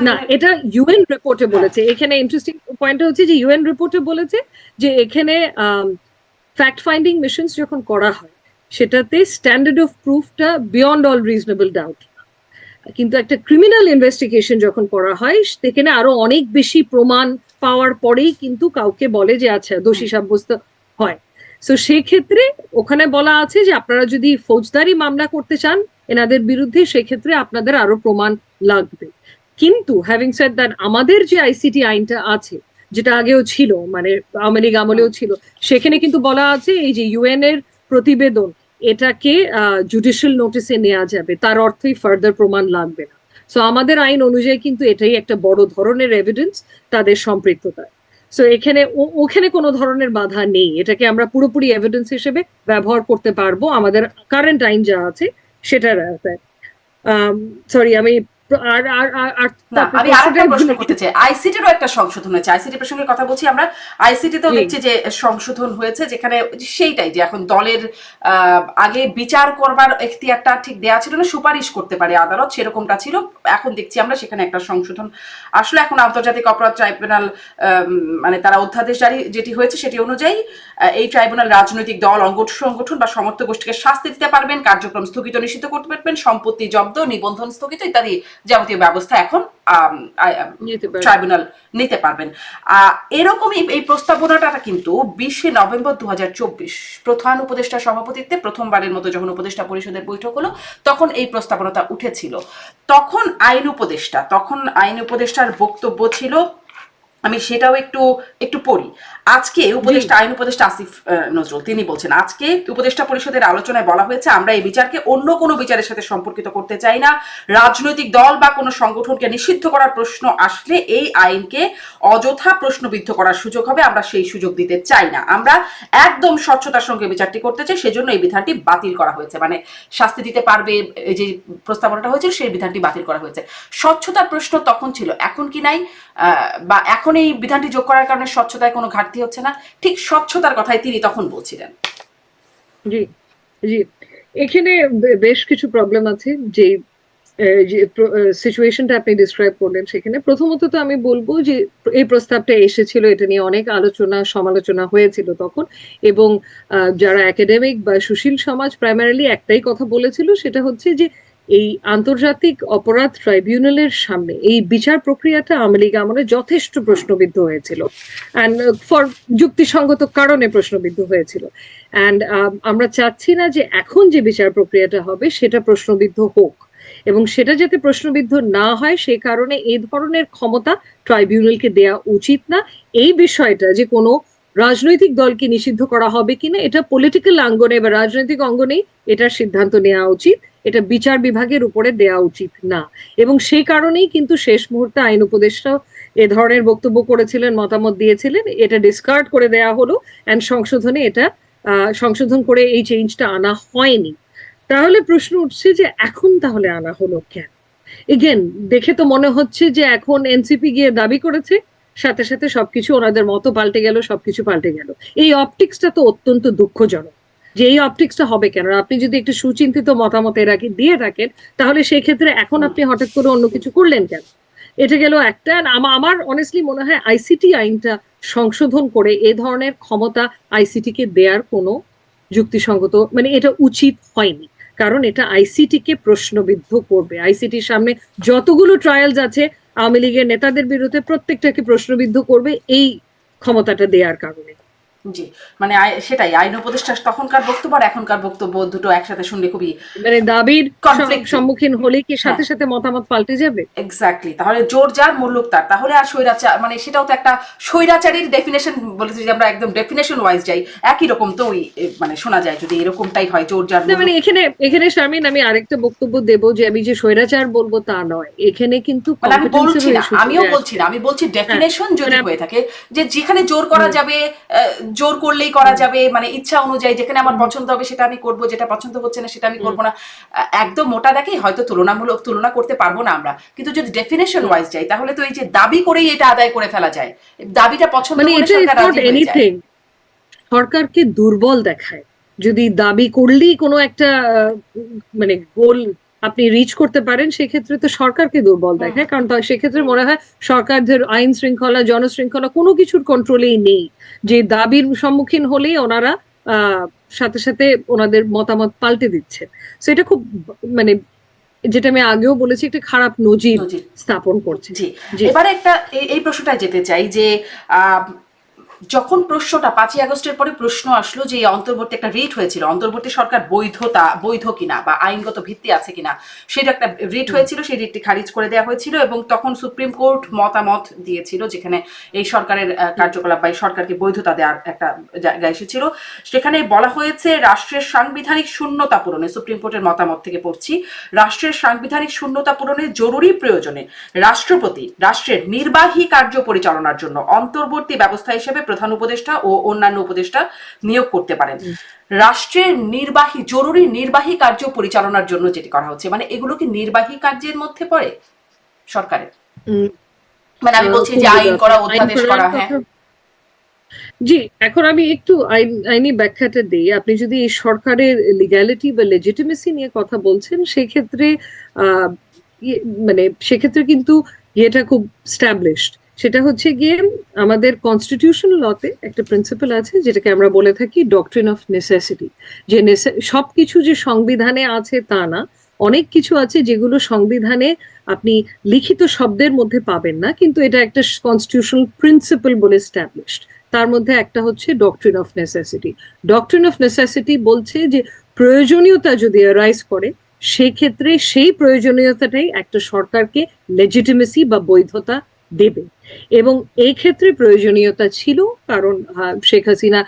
S2: না, এটা ইউএন রিপোর্টে বলেছে। এখানে ইন্টারেস্টিং পয়েন্টটা হচ্ছে যে ইউএন রিপোর্টে বলেছে যে এখানে ফ্যাক্ট ফাইন্ডিং মিশনস যখন করা হয় সেটাতে স্ট্যান্ডার্ড অফ প্রুফটা বিয়ন্ড অল রিজনেবল ডাউট, কিন্তু একটা ক্রিমিনাল ইনভেস্টিগেশন যখন করা হয় সেখানে আরো অনেক বেশি প্রমাণ পাওয়ার পরেই কিন্তু কাউকে বলে যে আচ্ছা দোষী সাব্যস্ত হয়। সো সেক্ষেত্রে ওখানে বলা আছে যে আপনারা যদি ফৌজদারি মামলা করতে চান এনাদের বিরুদ্ধে সেক্ষেত্রে আপনাদের আরো প্রমাণ লাগবে। কিন্তু হ্যাভিং সেড দ্যাট আমাদের যে আইসিটি আইনটা আছে যেটা আগেও ছিল, মানে আওয়ামী লীগ আমলেও ছিল, সেখানে কিন্তু বলা আছে এই যে ইউএন এর প্রতিবেদন এটাকে জুডিশিয়াল নোটিসে নেওয়া যাবে, তার অর্থই ফার্দার প্রমাণ লাগবে না। সো আমাদের আইন অনুযায়ী কিন্তু এটাই একটা বড় ধরনের এভিডেন্স তাদের সম্পৃক্ততা। সো এখানে ওখানে কোনো ধরনের বাধা নেই, এটাকে আমরা পুরোপুরি এভিডেন্স হিসেবে ব্যবহার করতে পারবো আমাদের কারেন্ট আইন যা আছে সেটার আওতায়। সরি আমি
S1: আমি আরেকটা প্রশ্ন করতে চাই, আইসিটিরও একটা সংশোধন হয়েছে, আইসিটি প্রসঙ্গে কথা বলছি আমরা, আইসিটিতেও দেখছি যে সংশোধন হয়েছে, যেখানে সেইটাই যে এখন দলের আগে বিচার করবার এখতিয়ারটা ঠিক দেয়া ছিল না, সুপারিশ করতে পারে আদালত, সেরকমটা ছিল। এখন দেখছি আমরা সেখানে একটা সংশোধন আসলে এখন আন্তর্জাতিক অপরাধ ট্রাইব্যুনাল মানে তারা অধ্যাদেশ জারি যেটি হয়েছে সেটি অনুযায়ী এই ট্রাইব্যুনাল রাজনৈতিক দল, সংগঠন বা সমর্থক গোষ্ঠীকে শাস্তি দিতে পারবেন, কার্যক্রম স্থগিত নিষিদ্ধ করতে পারবেন, সম্পত্তি জব্দ, নিবন্ধন স্থগিত ইত্যাদি যাবতীয় ব্যবস্থা এখন ট্রাইব্যুনাল নিতে পারবেন। এরকমই এই প্রস্তাবনাটা কিন্তু 20শে নভেম্বর 2024 প্রধান উপদেষ্টার সভাপতিত্বে প্রথমবারের মতো যখন উপদেষ্টা পরিষদের বৈঠক হলো তখন এই প্রস্তাবনাটা উঠেছিল। তখন আইন উপদেষ্টার বক্তব্য ছিল, আমি সেটাও একটু পড়ি। আজকে আইন উপদেষ্টা আসিফ নজরুল তিনি বলছেন, আজকে উপদেষ্টা পরিষদের আলোচনায় বলা হয়েছে আমরা এই বিচারকে অন্য কোনো বিচারের সাথে সম্পর্কিত করতে চাই না। রাজনৈতিক দল বা কোনো সংগঠনকে নিষিদ্ধ করার প্রশ্ন আসলে এই আইনকে অযথা প্রশ্নবিদ্ধ করার সুযোগ হবে, আমরা সেই সুযোগ দিতে চাই না। আমরা একদম স্বচ্ছতার সঙ্গে বিচারটি করতে চাই, সেজন্য এই বিধানটি বাতিল করা হয়েছে। মানে শাস্তি দিতে পারবে এই যে প্রস্তাবনাটা হয়েছিল সেই বিধানটি বাতিল করা হয়েছে। স্বচ্ছতার প্রশ্ন তখন ছিল, এখন কি নাই? বা এখন এই বিধানটি যোগ করার কারণে স্বচ্ছতায় কোনো ঘাটতি হচ্ছে না, ঠিক স্বচ্ছতার কথাই তিনি তখন বলছিলেন।
S2: জি জি, এখানে বেশ কিছু প্রবলেম আছে যে সিচুয়েশনটা আপনি ডিসক্রাইব করলেন। সেখানে প্রথমত তো আমি বলবো যে এই প্রস্তাবটা এসেছিল, এটা নিয়ে অনেক আলোচনা সমালোচনা হয়েছিল তখন, এবং যারা একাডেমিক বা সুশীল সমাজ প্রাইমারিলি একটাই কথা বলেছিল, সেটা হচ্ছে যে এই আন্তর্জাতিক অপরাধ ট্রাইব্যুনালের সামনে এই বিচার প্রক্রিয়াটা আওয়ামী লীগ আমলে যথেষ্ট প্রশ্নবিদ্ধ হয়েছিল, অ্যান্ড ফর যুক্তিসঙ্গত কারণে প্রশ্নবিদ্ধ হয়েছিল। অ্যান্ড আমরা চাচ্ছি না যে এখন যে বিচার প্রক্রিয়াটা হবে সেটা প্রশ্নবিদ্ধ হোক, এবং সেটা যাতে প্রশ্নবিদ্ধ না হয় সে কারণে এই ধরনের ক্ষমতা ট্রাইব্যুনালকে দেয়া উচিত না। এই বিষয়টা যে কোনো রাজনৈতিক দলকে নিষিদ্ধ করা হবে কিনা এটা পলিটিক্যাল অঙ্গনে বা রাজনৈতিক অঙ্গনেই এটার সিদ্ধান্ত নেওয়া উচিত, এটা বিচার বিভাগের উপরে দেওয়া উচিত না। এবং সেই কারণেই কিন্তু শেষ মুহূর্তে আইন উপদেষ্টা এ ধরনের বক্তব্য করেছিলেন, মতামত দিয়েছিলেন, এটা ডিসকার্ড করে দেয়া হলো, অ্যান্ড সংশোধনে এটা সংশোধন করে এই চেঞ্জটা আনা হয়নি। তাহলে প্রশ্ন উঠছে যে এখন তাহলে আনা হলো কেন? এগেন দেখে তো মনে হচ্ছে যে এখন এনসিপি গিয়ে দাবি করেছে, সাথে সাথে সবকিছু ওনাদের মতো পাল্টে গেল, সবকিছু পাল্টে গেল। এই অপটিক্সটা তো অত্যন্ত দুঃখজনক যে এই অপটিক্সটা হবে কেন। আপনি যদি একটু সুচিন্তিত মতামত এর আগে দিয়ে থাকেন তাহলে সেই ক্ষেত্রে এখন আপনি হঠাৎ করে অন্য কিছু করলেন কেন? এটা গেল একটা। আমার অনেস্টলি মনে হয় আইসিটি আইনটা সংশোধন করে এ ধরনের ক্ষমতা আইসিটি কে দেওয়ার কোনো যুক্তিসঙ্গত মানে এটা উচিত হয়নি, কারণ এটা আইসিটি কে প্রশ্নবিদ্ধ করবে। আইসিটির সামনে যতগুলো ট্রায়ালস আছে আওয়ামী লীগের নেতাদের বিরুদ্ধে প্রত্যেকটাকে প্রশ্নবিদ্ধ করবে এই ক্ষমতাটা দেওয়ার কারণে।
S1: জি, মানে সেটাই আইন উপদেষ্টা তখনকার বক্তব্য আর এখনকার বক্তব্য দুটো একসাথে শুনলে খুবই
S2: মানে দাবির
S1: কনফ্লিক্ট
S2: সম্মুখীন হলে কি সাথে সাথে মতামত পাল্টে যাবে?
S1: এক্স্যাক্টলি, তাহলে জোর যার মূল্যক তার, তাহলে আর স্বৈরাচার মানে সেটাও তো একটা স্বৈরাচারীর ডেফিনেশন বলেছে, যে আমরা একদম ডেফিনেশন ওয়াইজ যাই একই রকম তো ওই মানে শোনা যায় যদি এরকমটাই হয় জোর যার
S2: মানে এখানে শারমিন আমি আরেকটা বক্তব্য দেব যে আমি যে স্বৈরাচার বলবো তা নয়, এখানে কিন্তু
S1: মানে আমি বলছি না, আমিও বলছি না, আমি বলছি ডেফিনেশন যদি হয়ে থাকে যে যেখানে জোর করা যাবে, জোর করলেই করা যাবে, মানে ইচ্ছা অনুযায়ী যেখানে আমার পছন্দ হবে সেটা আমি করব, যেটা পছন্দ হচ্ছে না সেটা আমি করব না, একদম মোটা দেখেই হয়তো তুলনা করতে পারবো না আমরা, কিন্তু যদি ডেফিনেশন ওয়াইজ যাই তাহলে তো এই যে দাবি করেই এটা আদায় করে ফেলা যায়, দাবিটা পছন্দ করে সরকার রাজি হয়ে যায়।
S2: সরকারকে দুর্বল দেখায় যদি দাবি করলেই কোনো একটা মানে গোল আপনি রিচ করতে পারেন, সেক্ষেত্রে তো সরকারকে দুর্বল দেখায়, কারণ সেক্ষেত্রে মনে হয় সরকারদের আইন শৃঙ্খলা জনশৃঙ্খলা কোনো কিছুর কন্ট্রোলেই নেই, যে দাবির সম্মুখীন হলেই ওনারা সাথে সাথে ওনাদের মতামত পাল্টে দিচ্ছে। তো এটা খুব মানে যেটা আমি আগেও বলেছি একটা খারাপ নজির স্থাপন করছে।
S1: জি, এবারে একটা এই প্রশ্নটা যেতে চাই যে যখন প্রশ্নটা 5ই আগস্টের পরে প্রশ্ন আসলো যে অন্তর্বর্তী একটা রিট হয়েছিল, অন্তর্বর্তী সরকার বৈধ কিনা বা আইনগত ভিত্তি আছে কিনা সেটা একটা রিট হয়েছিল, সেই রিটটি খারিজ করে দেওয়া হয়েছিল এবং তখন সুপ্রিম কোর্ট মতামত দিয়েছিল যেখানে এই সরকারের কার্যকলাপ বা সরকারকে বৈধতা দেওয়ার একটা জায়গা এসেছিল। সেখানে বলা হয়েছে রাষ্ট্রের সাংবিধানিক শূন্যতা পূরণে, সুপ্রিম কোর্টের মতামত থেকে পড়ছি, রাষ্ট্রের সাংবিধানিক শূন্যতা পূরণে জরুরি প্রয়োজনে রাষ্ট্রপতি রাষ্ট্রের নির্বাহী কার্য পরিচালনার জন্য অন্তর্বর্তী ব্যবস্থা হিসেবে প্রধান উপদেষ্টা ও অন্যান্য উপদেষ্টা নিয়োগ করতে পারেন। রাষ্ট্রের জরুরি নির্বাহী কার্য পরিচালনার জন্য যেটি করা হচ্ছে, মানে এগুলো কি নির্বাহী কার্যের মধ্যে পড়ে সরকারের? মানে আমি বলছি যে আইন করা, অধ্যাদেশ করা। হ্যাঁ
S2: জি, এখন আমি একটু আইনি ব্যাখ্যাটা দিই। আপনি যদি এই সরকারের লিগ্যালিটি বা লেজিটিমেসি নিয়ে কথা বলছেন সেক্ষেত্রে মানে সেক্ষেত্রে কিন্তু এটা খুব স্ট্যাবলিশড। সেটা হচ্ছে গিয়ে আমাদের কনস্টিটিউশনাল লতে একটা প্রিন্সিপাল আছে যেটাকে আমরা বলে থাকি ডক্ট্রিন অফ নেসেসিটি, যে সবকিছু যে সংবিধানে আছে তা না, অনেক কিছু আছে যেগুলো সংবিধানে আপনি লিখিত শব্দের মধ্যে পাবেন না, কিন্তু এটা একটা কনস্টিটিউশনাল প্রিন্সিপাল বলে স্ট্যাবলিশড। তার মধ্যে একটা হচ্ছে doctrine of necessity. Doctrine of necessity বলছে যে প্রয়োজনীয়তা যদি অ্যারাইজ করে সেক্ষেত্রে সেই প্রয়োজনীয়তাটাই একটা সরকারকে লেজিটিমেসি বা বৈধতা দেবে। এবং এই ক্ষেত্রে প্রয়োজনীয়তা ছিল কারণ শেখ হাসিনা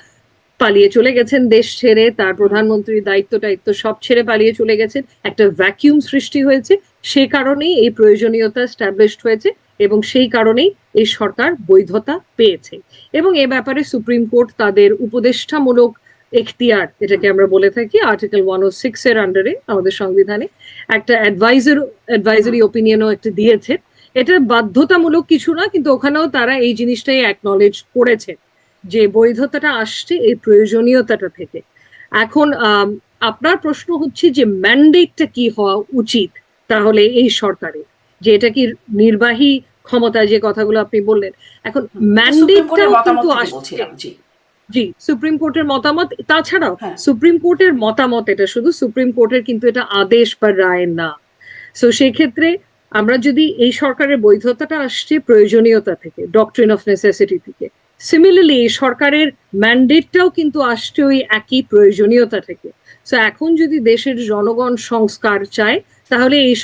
S2: পালিয়ে চলে গেছেন দেশ ছেড়ে, তার প্রধানমন্ত্রীর দায়িত্ব সব ছেড়ে পালিয়ে চলে গেছেন, একটা ভ্যাকিউম সৃষ্টি হয়েছে, সে কারণেই এই প্রয়োজনীয়তা স্ট্যাবলিশড হয়েছে এবং সেই কারণেই এই সরকার বৈধতা পেয়েছে। এবং এ ব্যাপারে সুপ্রিম কোর্ট তাদের উপদেষ্টামূলক এখতিয়ার, এটাকে আমরা বলে থাকি আর্টিকেল 106 এর আন্ডারে আমাদের সংবিধানে একটা অ্যাডভাইজারি ওপিনিয়নও একটা দিয়েছে। এটা বাধ্যতামূলক কিছু না, কিন্তু ওখানেও তারা এই জিনিসটাই অ্যাকনলেজ করেছে যে বৈধতাটা আসছে এই প্রয়োজনীয়তাটা থেকে। এখন আপনার প্রশ্ন হচ্ছে যে ম্যান্ডেটটা কি হওয়া উচিত তাহলে এই সরকারের, যে এটা কি নির্বাহী ক্ষমতা, যে কথাগুলো আপনি বললেন। এখন ম্যান্ডেটটাও কিন্তু আসছে, জি সুপ্রিম কোর্টের মতামত, তাছাড়াও সুপ্রিম কোর্টের মতামত, এটা শুধু সুপ্রিম কোর্টের কিন্তু এটা আদেশ বা রায় না, সো সেই ক্ষেত্রে আমরা যদি এই সরকারের বৈধতাটা আসছে প্রয়োজনীয়তা থেকে, ডক্ট্রিন অফ নেসেসিটি থেকে, সিমিলারলি এই সরকারের ম্যান্ডেটটাও কিন্তু আসছে ওই একই প্রয়োজনীয়তা থেকে। সো এখন যদি দেশের জনগণ সংস্কার চায় তাহলে এই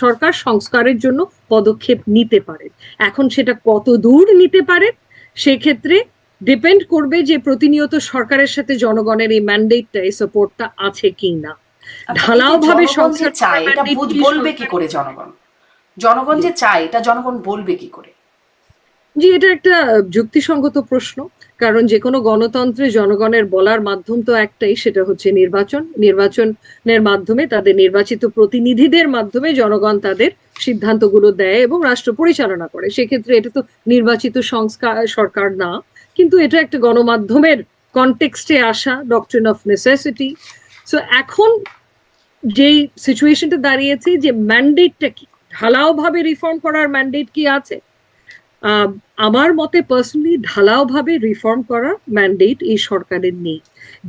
S2: সরকার সংস্কারের জন্য পদক্ষেপ নিতে পারে। এখন সেটা কত দূর নিতে পারে সেক্ষেত্রে ডিপেন্ড করবে যে প্রতিনিয়ত সরকারের সাথে জনগণের এই ম্যান্ডেটটা, এই সাপোর্টটা আছে কি না। ঢালাও ভাবে সংস্কার
S1: চায় এটা বলবে কি করে জনগণ? জনগণ যে চায় এটা জনগণ বলবে কি করে?
S2: জি, এটা একটা যুক্তিসঙ্গত প্রশ্ন, কারণ যে কোনো গণতন্ত্রে জনগণের বলার মাধ্যম তো একটাই, সেটা হচ্ছে নির্বাচন। নির্বাচনের মাধ্যমে তাদের নির্বাচিত প্রতিনিধিদের মাধ্যমে জনগণ তাদের সিদ্ধান্তগুলো দেয় এবং রাষ্ট্র পরিচালনা করে। সেক্ষেত্রে এটা তো নির্বাচিত সরকার না, কিন্তু এটা একটা গণমাধ্যমের কনটেক্সটে আসা ডক্ট্রিন অফ নেসেসিটি। সো এখন যেই সিচুয়েশনটা দাঁড়িয়েছে যে ম্যান্ডেটটা কি, ঢালাও ভাবে রিফর্ম করার ম্যান্ডেট কি আছে? আমার মতে পার্সোনালি ঢালাও ভাবে রিফর্ম করার ম্যান্ডেট এই সরকারের নেই।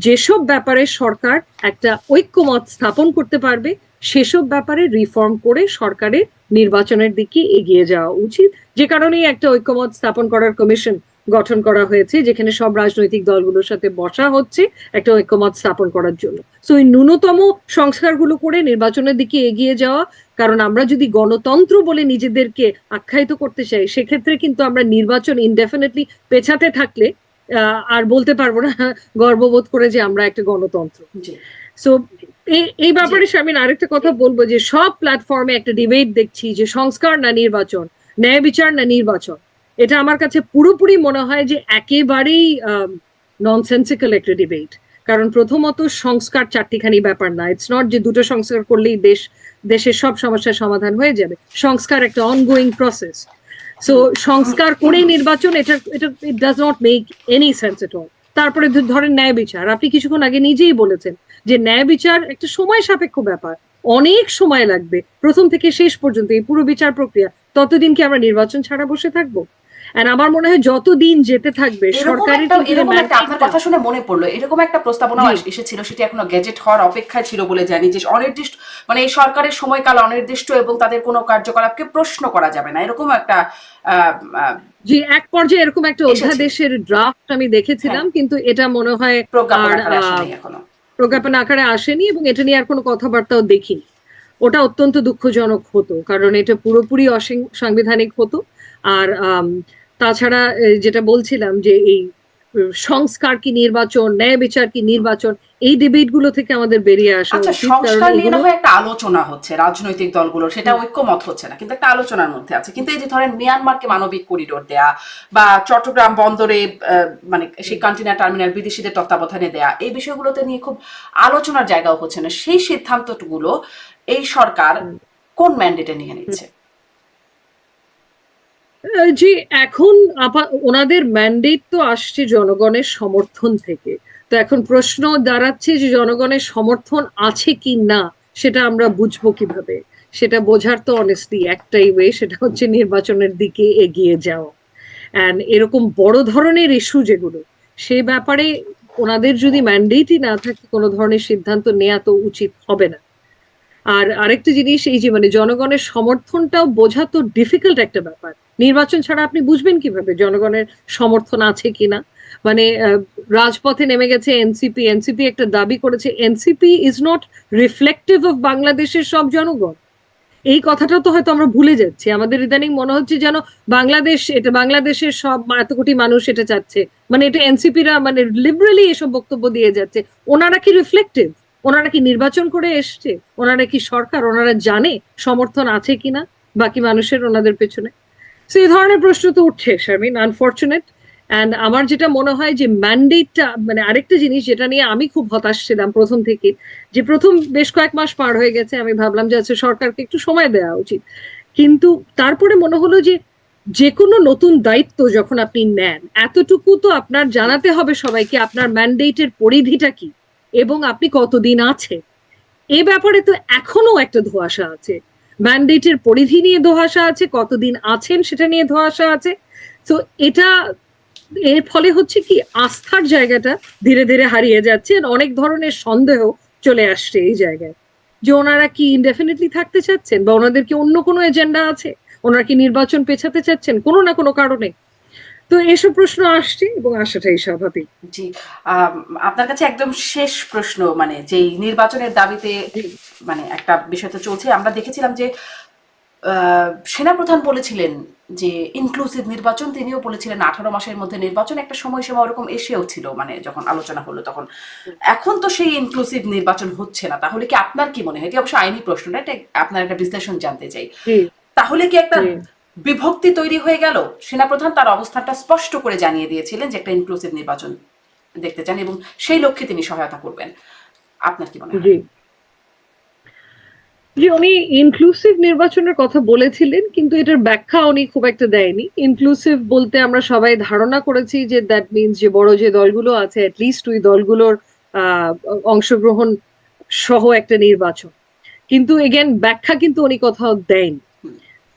S2: যেসব ব্যাপারে সরকার একটা ঐক্যমত স্থাপন করতে পারবে সেসব ব্যাপারে রিফর্ম করে সরকারের নির্বাচনের দিকে এগিয়ে যাওয়া উচিত, যে কারণেই একটা ঐক্যমত স্থাপন করার কমিশন গঠন করা হয়েছে, যেখানে সব রাজনৈতিক দলগুলোর সাথে বসা হচ্ছে একটা ঐক্যমত স্থাপন করার জন্য। সো এই ন্যূনতম সংস্কারগুলো করে নির্বাচনের দিকে এগিয়ে যাওয়া, কারণ আমরা যদি গণতন্ত্র বলে নিজেদেরকে আখ্যায়িত করতে চাই সেক্ষেত্রে কিন্তু আমরা নির্বাচন ইনডেফিনেটলি পেছাতে থাকলে আর বলতে পারবো না গর্ববোধ করে যে আমরা একটা গণতন্ত্র। সো এই ব্যাপারে আমি আরেকটা কথা বলবো যে সব প্ল্যাটফর্মে একটা ডিবেট দেখছি যে সংস্কার না নির্বাচন, ন্যায় বিচার না নির্বাচন। এটা আমার কাছে পুরোপুরি মনে হয় যে একেবারেই ননসেন্সিক্যাল একটা ডিবেট। কারণ প্রথমত সংস্কার চারটিখানি ব্যাপার না। ইটস নট যে দুটো সংস্কার করলেই দেশের সব সমস্যার সমাধান হয়ে যাবে। সংস্কার একটা অনগোয়িং প্রসেস। সো সংস্কার করে নির্বাচন, এটা it does not make any sense at all. তারপরে ধরেন ন্যায় বিচার, আপনি কিছুক্ষণ আগে নিজেই বলেছেন যে ন্যায় বিচার একটা সময় সাপেক্ষ ব্যাপার, অনেক সময় লাগবে প্রথম থেকে শেষ পর্যন্ত এই পুরো বিচার প্রক্রিয়া। ততদিন কি আমরা নির্বাচন ছাড়া বসে থাকবো? আমার মনে হয় যতদিন যেতে থাকবে সরকারের,
S1: আপনার কথা শুনে মনে পড়লো এরকম একটা প্রস্তাবনা এসেছিল, সেটি এখনো গেজেট হওয়ার অপেক্ষায় ছিল বলে জানি, যে অনির্দিষ্ট মানে এই সরকারের সময়কাল অনির্দিষ্ট এবং তাদের কোনো কার্যকলাপকে প্রশ্ন করা যাবে না, এরকম একটা
S2: জি এক পর্যায়ে এরকম একটা অধ্যাদেশের ড্রাফট আমি দেখেছিলাম, কিন্তু এটা মনে হয় প্রজ্ঞাপন আকারে আসেনি এবং এটা নিয়ে আর কোনো কথাবার্তাও দেখিনি। ওটা অত্যন্ত দুঃখজনক হতো, কারণ এটা পুরোপুরি অসাংবিধানিক হতো। আর তাছাড়া যেটা বলছিলাম যে এই সংস্কার কি নির্বাচন, ন্যায় বিচার কি নির্বাচন, এই ডিবেট গুলো থেকে আমাদের বেরিয়ে আসা উচিত।
S1: সংস্কার নিয়ে না হয় একটা আলোচনা হচ্ছে রাজনৈতিক দলগুলোর, সেটা ঐক্যমত হচ্ছে না, কিন্তু একটা আলোচনার মধ্যে আছে। কিন্তু এই যে ধরেন মিয়ানমারকে মানবিক করিডোর দেয়া বা চট্টগ্রাম বন্দরে মানে সেই কন্টেইনার টার্মিনাল বিদেশিদের তত্ত্বাবধানে দেয়া, এই বিষয়গুলোতে নিয়ে খুব আলোচনার জায়গাও হচ্ছে না। সেই সিদ্ধান্তগুলো এই সরকার কোন ম্যান্ডেটে নিয়ে নিচ্ছে?
S2: জি এখন ওনাদের ম্যান্ডেট তো আসছে জনগণের সমর্থন থেকে। তো এখন প্রশ্ন দাঁড়াচ্ছে যে জনগণের সমর্থন আছে কি না সেটা আমরা বুঝবো কিভাবে? সেটা বোঝার তো অনেস্টলি একটাই ওয়ে, সেটা হচ্ছে নির্বাচনের দিকে এগিয়ে যাওয়া। এন্ড এরকম বড় ধরনের ইস্যু যেগুলো, সেই ব্যাপারে ওনাদের যদি ম্যান্ডেটই না থাকে কোনো ধরনের সিদ্ধান্ত নেওয়া তো উচিত হবে না। আর আরেকটা জিনিস, এই যে মানে জনগণের সমর্থনটাও বোঝা তো ডিফিকাল্ট একটা ব্যাপার। নির্বাচন ছাড়া আপনি বুঝবেন কিভাবে জনগণের সমর্থন আছে কিনা? মানে রাজপথে নেমে গেছে এনসিপি একটা দাবি করেছে NCP is not reflective of বাংলাদেশের সব জনগণ। এই কথাটা তো হয়তো আমরা ভুলে যাচ্ছি। আমাদের ইদানিং মনে হচ্ছে যেন এটা বাংলাদেশের সব এত কোটি মানুষ এটা চাচ্ছে, মানে এটা এনসিপিরা মানে লিবারেলি এসব বক্তব্য দিয়ে যাচ্ছে। ওনারা কি রিফ্লেক্টিভ? ওনারা কি নির্বাচন করে এসছে? ওনারা কি সরকার? ওনারা জানে সমর্থন আছে কিনা বাকি মানুষের ওনাদের পেছনে? এই ধরনের প্রশ্ন তো উঠছে শারমিন, আনফরচুনেট। অ্যান্ড আমার যেটা মনে হয় যে ম্যান্ডেটটা, মানে আরেকটা জিনিস যেটা নিয়ে আমি খুব হতাশ ছিলাম প্রথম থেকে, যে প্রথম বেশ কয়েক মাস পার হয়ে গেছে আমি ভাবলাম যে আচ্ছা সরকারকে একটু সময় দেওয়া উচিত, কিন্তু তারপরে মনে হলো যে কোনো নতুন দায়িত্ব যখন আপনি নেন এতটুকু তো আপনার জানাতে হবে সবাইকে আপনার ম্যান্ডেটের পরিধিটা কি এবং আপনি কতদিন আছে। এ ব্যাপারে তো এখনো একটা ধোঁয়াশা আছে, ম্যান্ডেটের পরিধি নিয়ে ধোঁয়াশা আছে, কতদিন আছেন সেটা নিয়ে ধোঁয়াশা আছে। তো এর ফলে হচ্ছে কি আস্থার জায়গাটা ধীরে ধীরে হারিয়ে যাচ্ছে, অনেক ধরনের সন্দেহ চলে আসছে এই জায়গায়। যে ওনারা কি ইনডেফিনিটলি থাকতে চাচ্ছেন, বা ওনাদের কি অন্য কোনো এজেন্ডা আছে, ওনারা কি নির্বাচন পেছাতে চাচ্ছেন কোনো না কোনো কারণে। তো এসব প্রশ্ন আসছে এবং আসাটাই স্বাভাবিক।
S1: জি, আম, আপনার কাছে একদম শেষ প্রশ্ন, মানে যেই নির্বাচনের দাবিতে মানে একটা বিষয় তো চলছে, আমরা দেখেছিলাম যে সেনাপ্রধান বলেছিলেন যে ইনক্লুসিভ নির্বাচন, তিনিও বলেছিলেন 18 মাসের মধ্যে নির্বাচন, একটা সময়সীমা ওরকম এসেও ছিল, মানে যখন আলোচনা হলো তখন। এখন তো সেই ইনক্লুসিভ নির্বাচন হচ্ছে না, তাহলে কি আপনার কি মনে হয়, এটি অবশ্য আইনি প্রশ্নটা, এটা আপনার একটা বিশ্লেষণ জানতে চাই,
S2: জি
S1: তাহলে কি একটা
S2: জি
S1: বিভক্তি তৈরি হয়ে গেল? সেনাপ্রধান তার অবস্থানটা স্পষ্ট করে জানিয়ে দিয়েছিলেন যে একটা ইনক্লুসিভ নির্বাচন দেখতে চান এবং সেই লক্ষ্যে তিনি সহায়তা করবেন, আপনার কি মনে হয়?
S2: জি জি উনি ইনক্লুসিভ নির্বাচনের কথা বলেছিলেন, কিন্তু এটার ব্যাখ্যা উনি খুব একটা দেয়নি। ইনক্লুসিভ বলতে আমরা সবাই ধারণা করেছি যে দ্যাট মিনস যে বড় যে দলগুলো আছে অ্যাটলিস্ট ওই দলগুলোর আহ অংশগ্রহণ সহ একটা নির্বাচন, কিন্তু এগেন ব্যাখ্যা কিন্তু উনি কোথাও দেয়নি।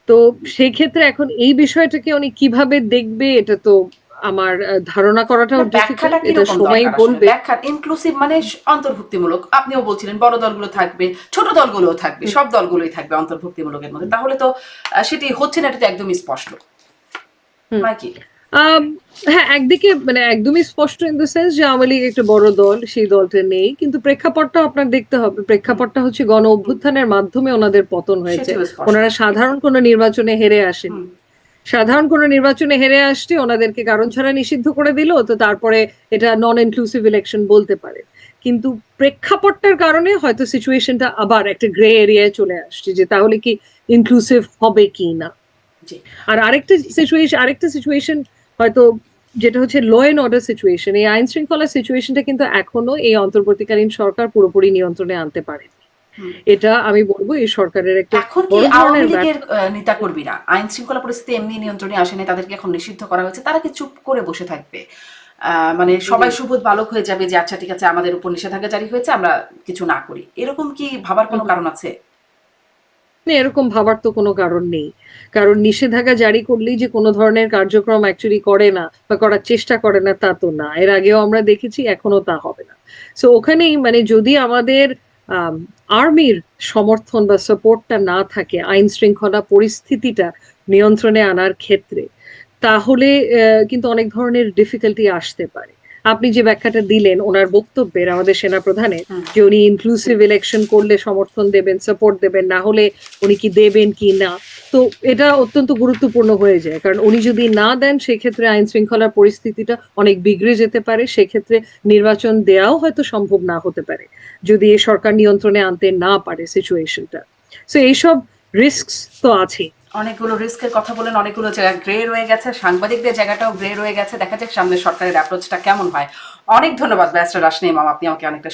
S2: তো সেই ক্ষেত্রে এখন এই বিষয়টাকে উনি কিভাবে দেখবে এটা তো আমার ধারণা করাটাও
S1: না, ব্যাখ্যাটা
S2: ডিফিকাল্ট, এটা
S1: কিরকম
S2: সময়
S1: দরকার আসলে?
S2: বলবে।
S1: ব্যাখ্যা ইনক্লুসিভ মানে অন্তর্ভুক্তিমূলক, আপনিও বলছিলেন বড় দলগুলো থাকবে, ছোট দলগুলোও থাকবে, সব দলগুলোই থাকবে অন্তর্ভুক্তিমূলকের মধ্যে, তাহলে তো সেটি হচ্ছে না, এটা তো একদমই স্পষ্ট
S2: হুম
S1: নয় কি?
S2: আম, হ্যাঁ, একদিকে মানে একদমই স্পষ্ট ইন দ্য সেন্স যে আওয়ামী লীগ একটা বড় দল, সেই দলটা নেই, কিন্তু প্রেক্ষাপটটা আপনার দেখতে হবে। প্রেক্ষাপটটা হচ্ছে গণ অভ্যুত্থানের মাধ্যমে ওনাদের পতন হয়েছে।
S1: সেটিও স্পষ্ট।
S2: ওনারা সাধারণ কোনো নির্বাচনে হেরে আসেনি।
S1: হুম।
S2: সাধারণ কোনো নির্বাচনে হেরে আসছে, ওনাদেরকে কারণ ছাড়া নিষিদ্ধ করে দিল, তো তারপরে এটা নন ইনক্লুসিভ ইলেকশন বলতে পারে। কিন্তু প্রেক্ষাপটটার কারণে হয়তো সিচুয়েশনটা আবার একটা গ্রে এরিয়ায় চলে আসছে, যে তাহলে কি ইনক্লুসিভ হবে কি না।
S1: জি।
S2: আর আরেকটা সিচুয়েশন হয়তো, যেটা হচ্ছে ল এন্ড অর্ডার সিচুয়েশন, এই আইন শৃঙ্খলা সিচুয়েশনটা কিন্তু এখনো এই অন্তর্বর্তীকালীন সরকার পুরোপুরি নিয়ন্ত্রণে আনতে পারেনি।
S1: হুম।
S2: এটা আমি বলবো এই সরকারের একটা
S1: এখন কি
S2: বড়
S1: আওয়ামী
S2: ধরনের
S1: লীগের
S2: ব্যর্থতা।
S1: নেতাকর্মীরা, আইন শৃঙ্খলা পরিস্থিতি এমনি নিয়ন্ত্রণে আসেনি, তাদেরকে এখন নিষিদ্ধ করা হয়েছে, তারা কি চুপ করে বসে থাকবে? মানে সবাই সুবোধ বালক হয়ে যাবে যে আচ্ছা ঠিক আছে, আমাদের উপর নিষেধাজ্ঞা জারি হয়েছে, আমরা কিছু না করি, এরকম কি ভাবার কোনো কারণ আছে?
S2: না, এরকম ভাবার তো কোনো কারণ নেই। কারণ নিষেধাজ্ঞা জারি করলেই যে কোনো ধরনের কার্যক্রম অ্যাকচুয়ালি করে না বা করার চেষ্টা করে না তা তো না। এর আগেও আমরা দেখেছি, এখনো তা হবে না। সো ওখানেই মানে যদি আমাদের আর্মির সমর্থন বা সাপোর্টটা না থাকে আইন শৃঙ্খলা পরিস্থিতিটা নিয়ন্ত্রণে আনার ক্ষেত্রে, তাহলে কিন্তু অনেক ধরনের ডিফিকাল্টি আসতে পারে। আপনি যে ব্যাখ্যাটা দিলেন ওনার বক্তব্যের, আমাদের সেনাপ্রধানের,
S1: হুম।
S2: যে উনি ইনক্লুসিভ ইলেকশন করলে সমর্থন দেবেন, সাপোর্ট দেবেন, না হলে উনি কি দেবেন কি না, তো এটা অত্যন্ত গুরুত্বপূর্ণ হয়ে যায়। কারণ উনি যদি না দেন সেক্ষেত্রে আইন শৃঙ্খলার পরিস্থিতিটা অনেক বিগড়ে যেতে পারে, সেক্ষেত্রে নির্বাচন দেওয়াও হয়তো সম্ভব না হতে পারে যদি এই সরকার নিয়ন্ত্রণে আনতে না পারে সিচুয়েশনটা। সো এইসব রিস্কস তো আছে।
S1: অনেকগুলো রিস্কের কথা বলেন, অনেকগুলো জায়গা গ্রে রয়ে গেছে, সাংবাদিকদের জায়গাটাও গ্রে রয়ে গেছে, দেখা যাক সামনে সরকারের অ্যাপ্রোচটা কেমন হয়। অনেক ধন্যবাদ ব্যারিস্টার রাশিনী ইমাম, আপনি আমাকে অনেকটা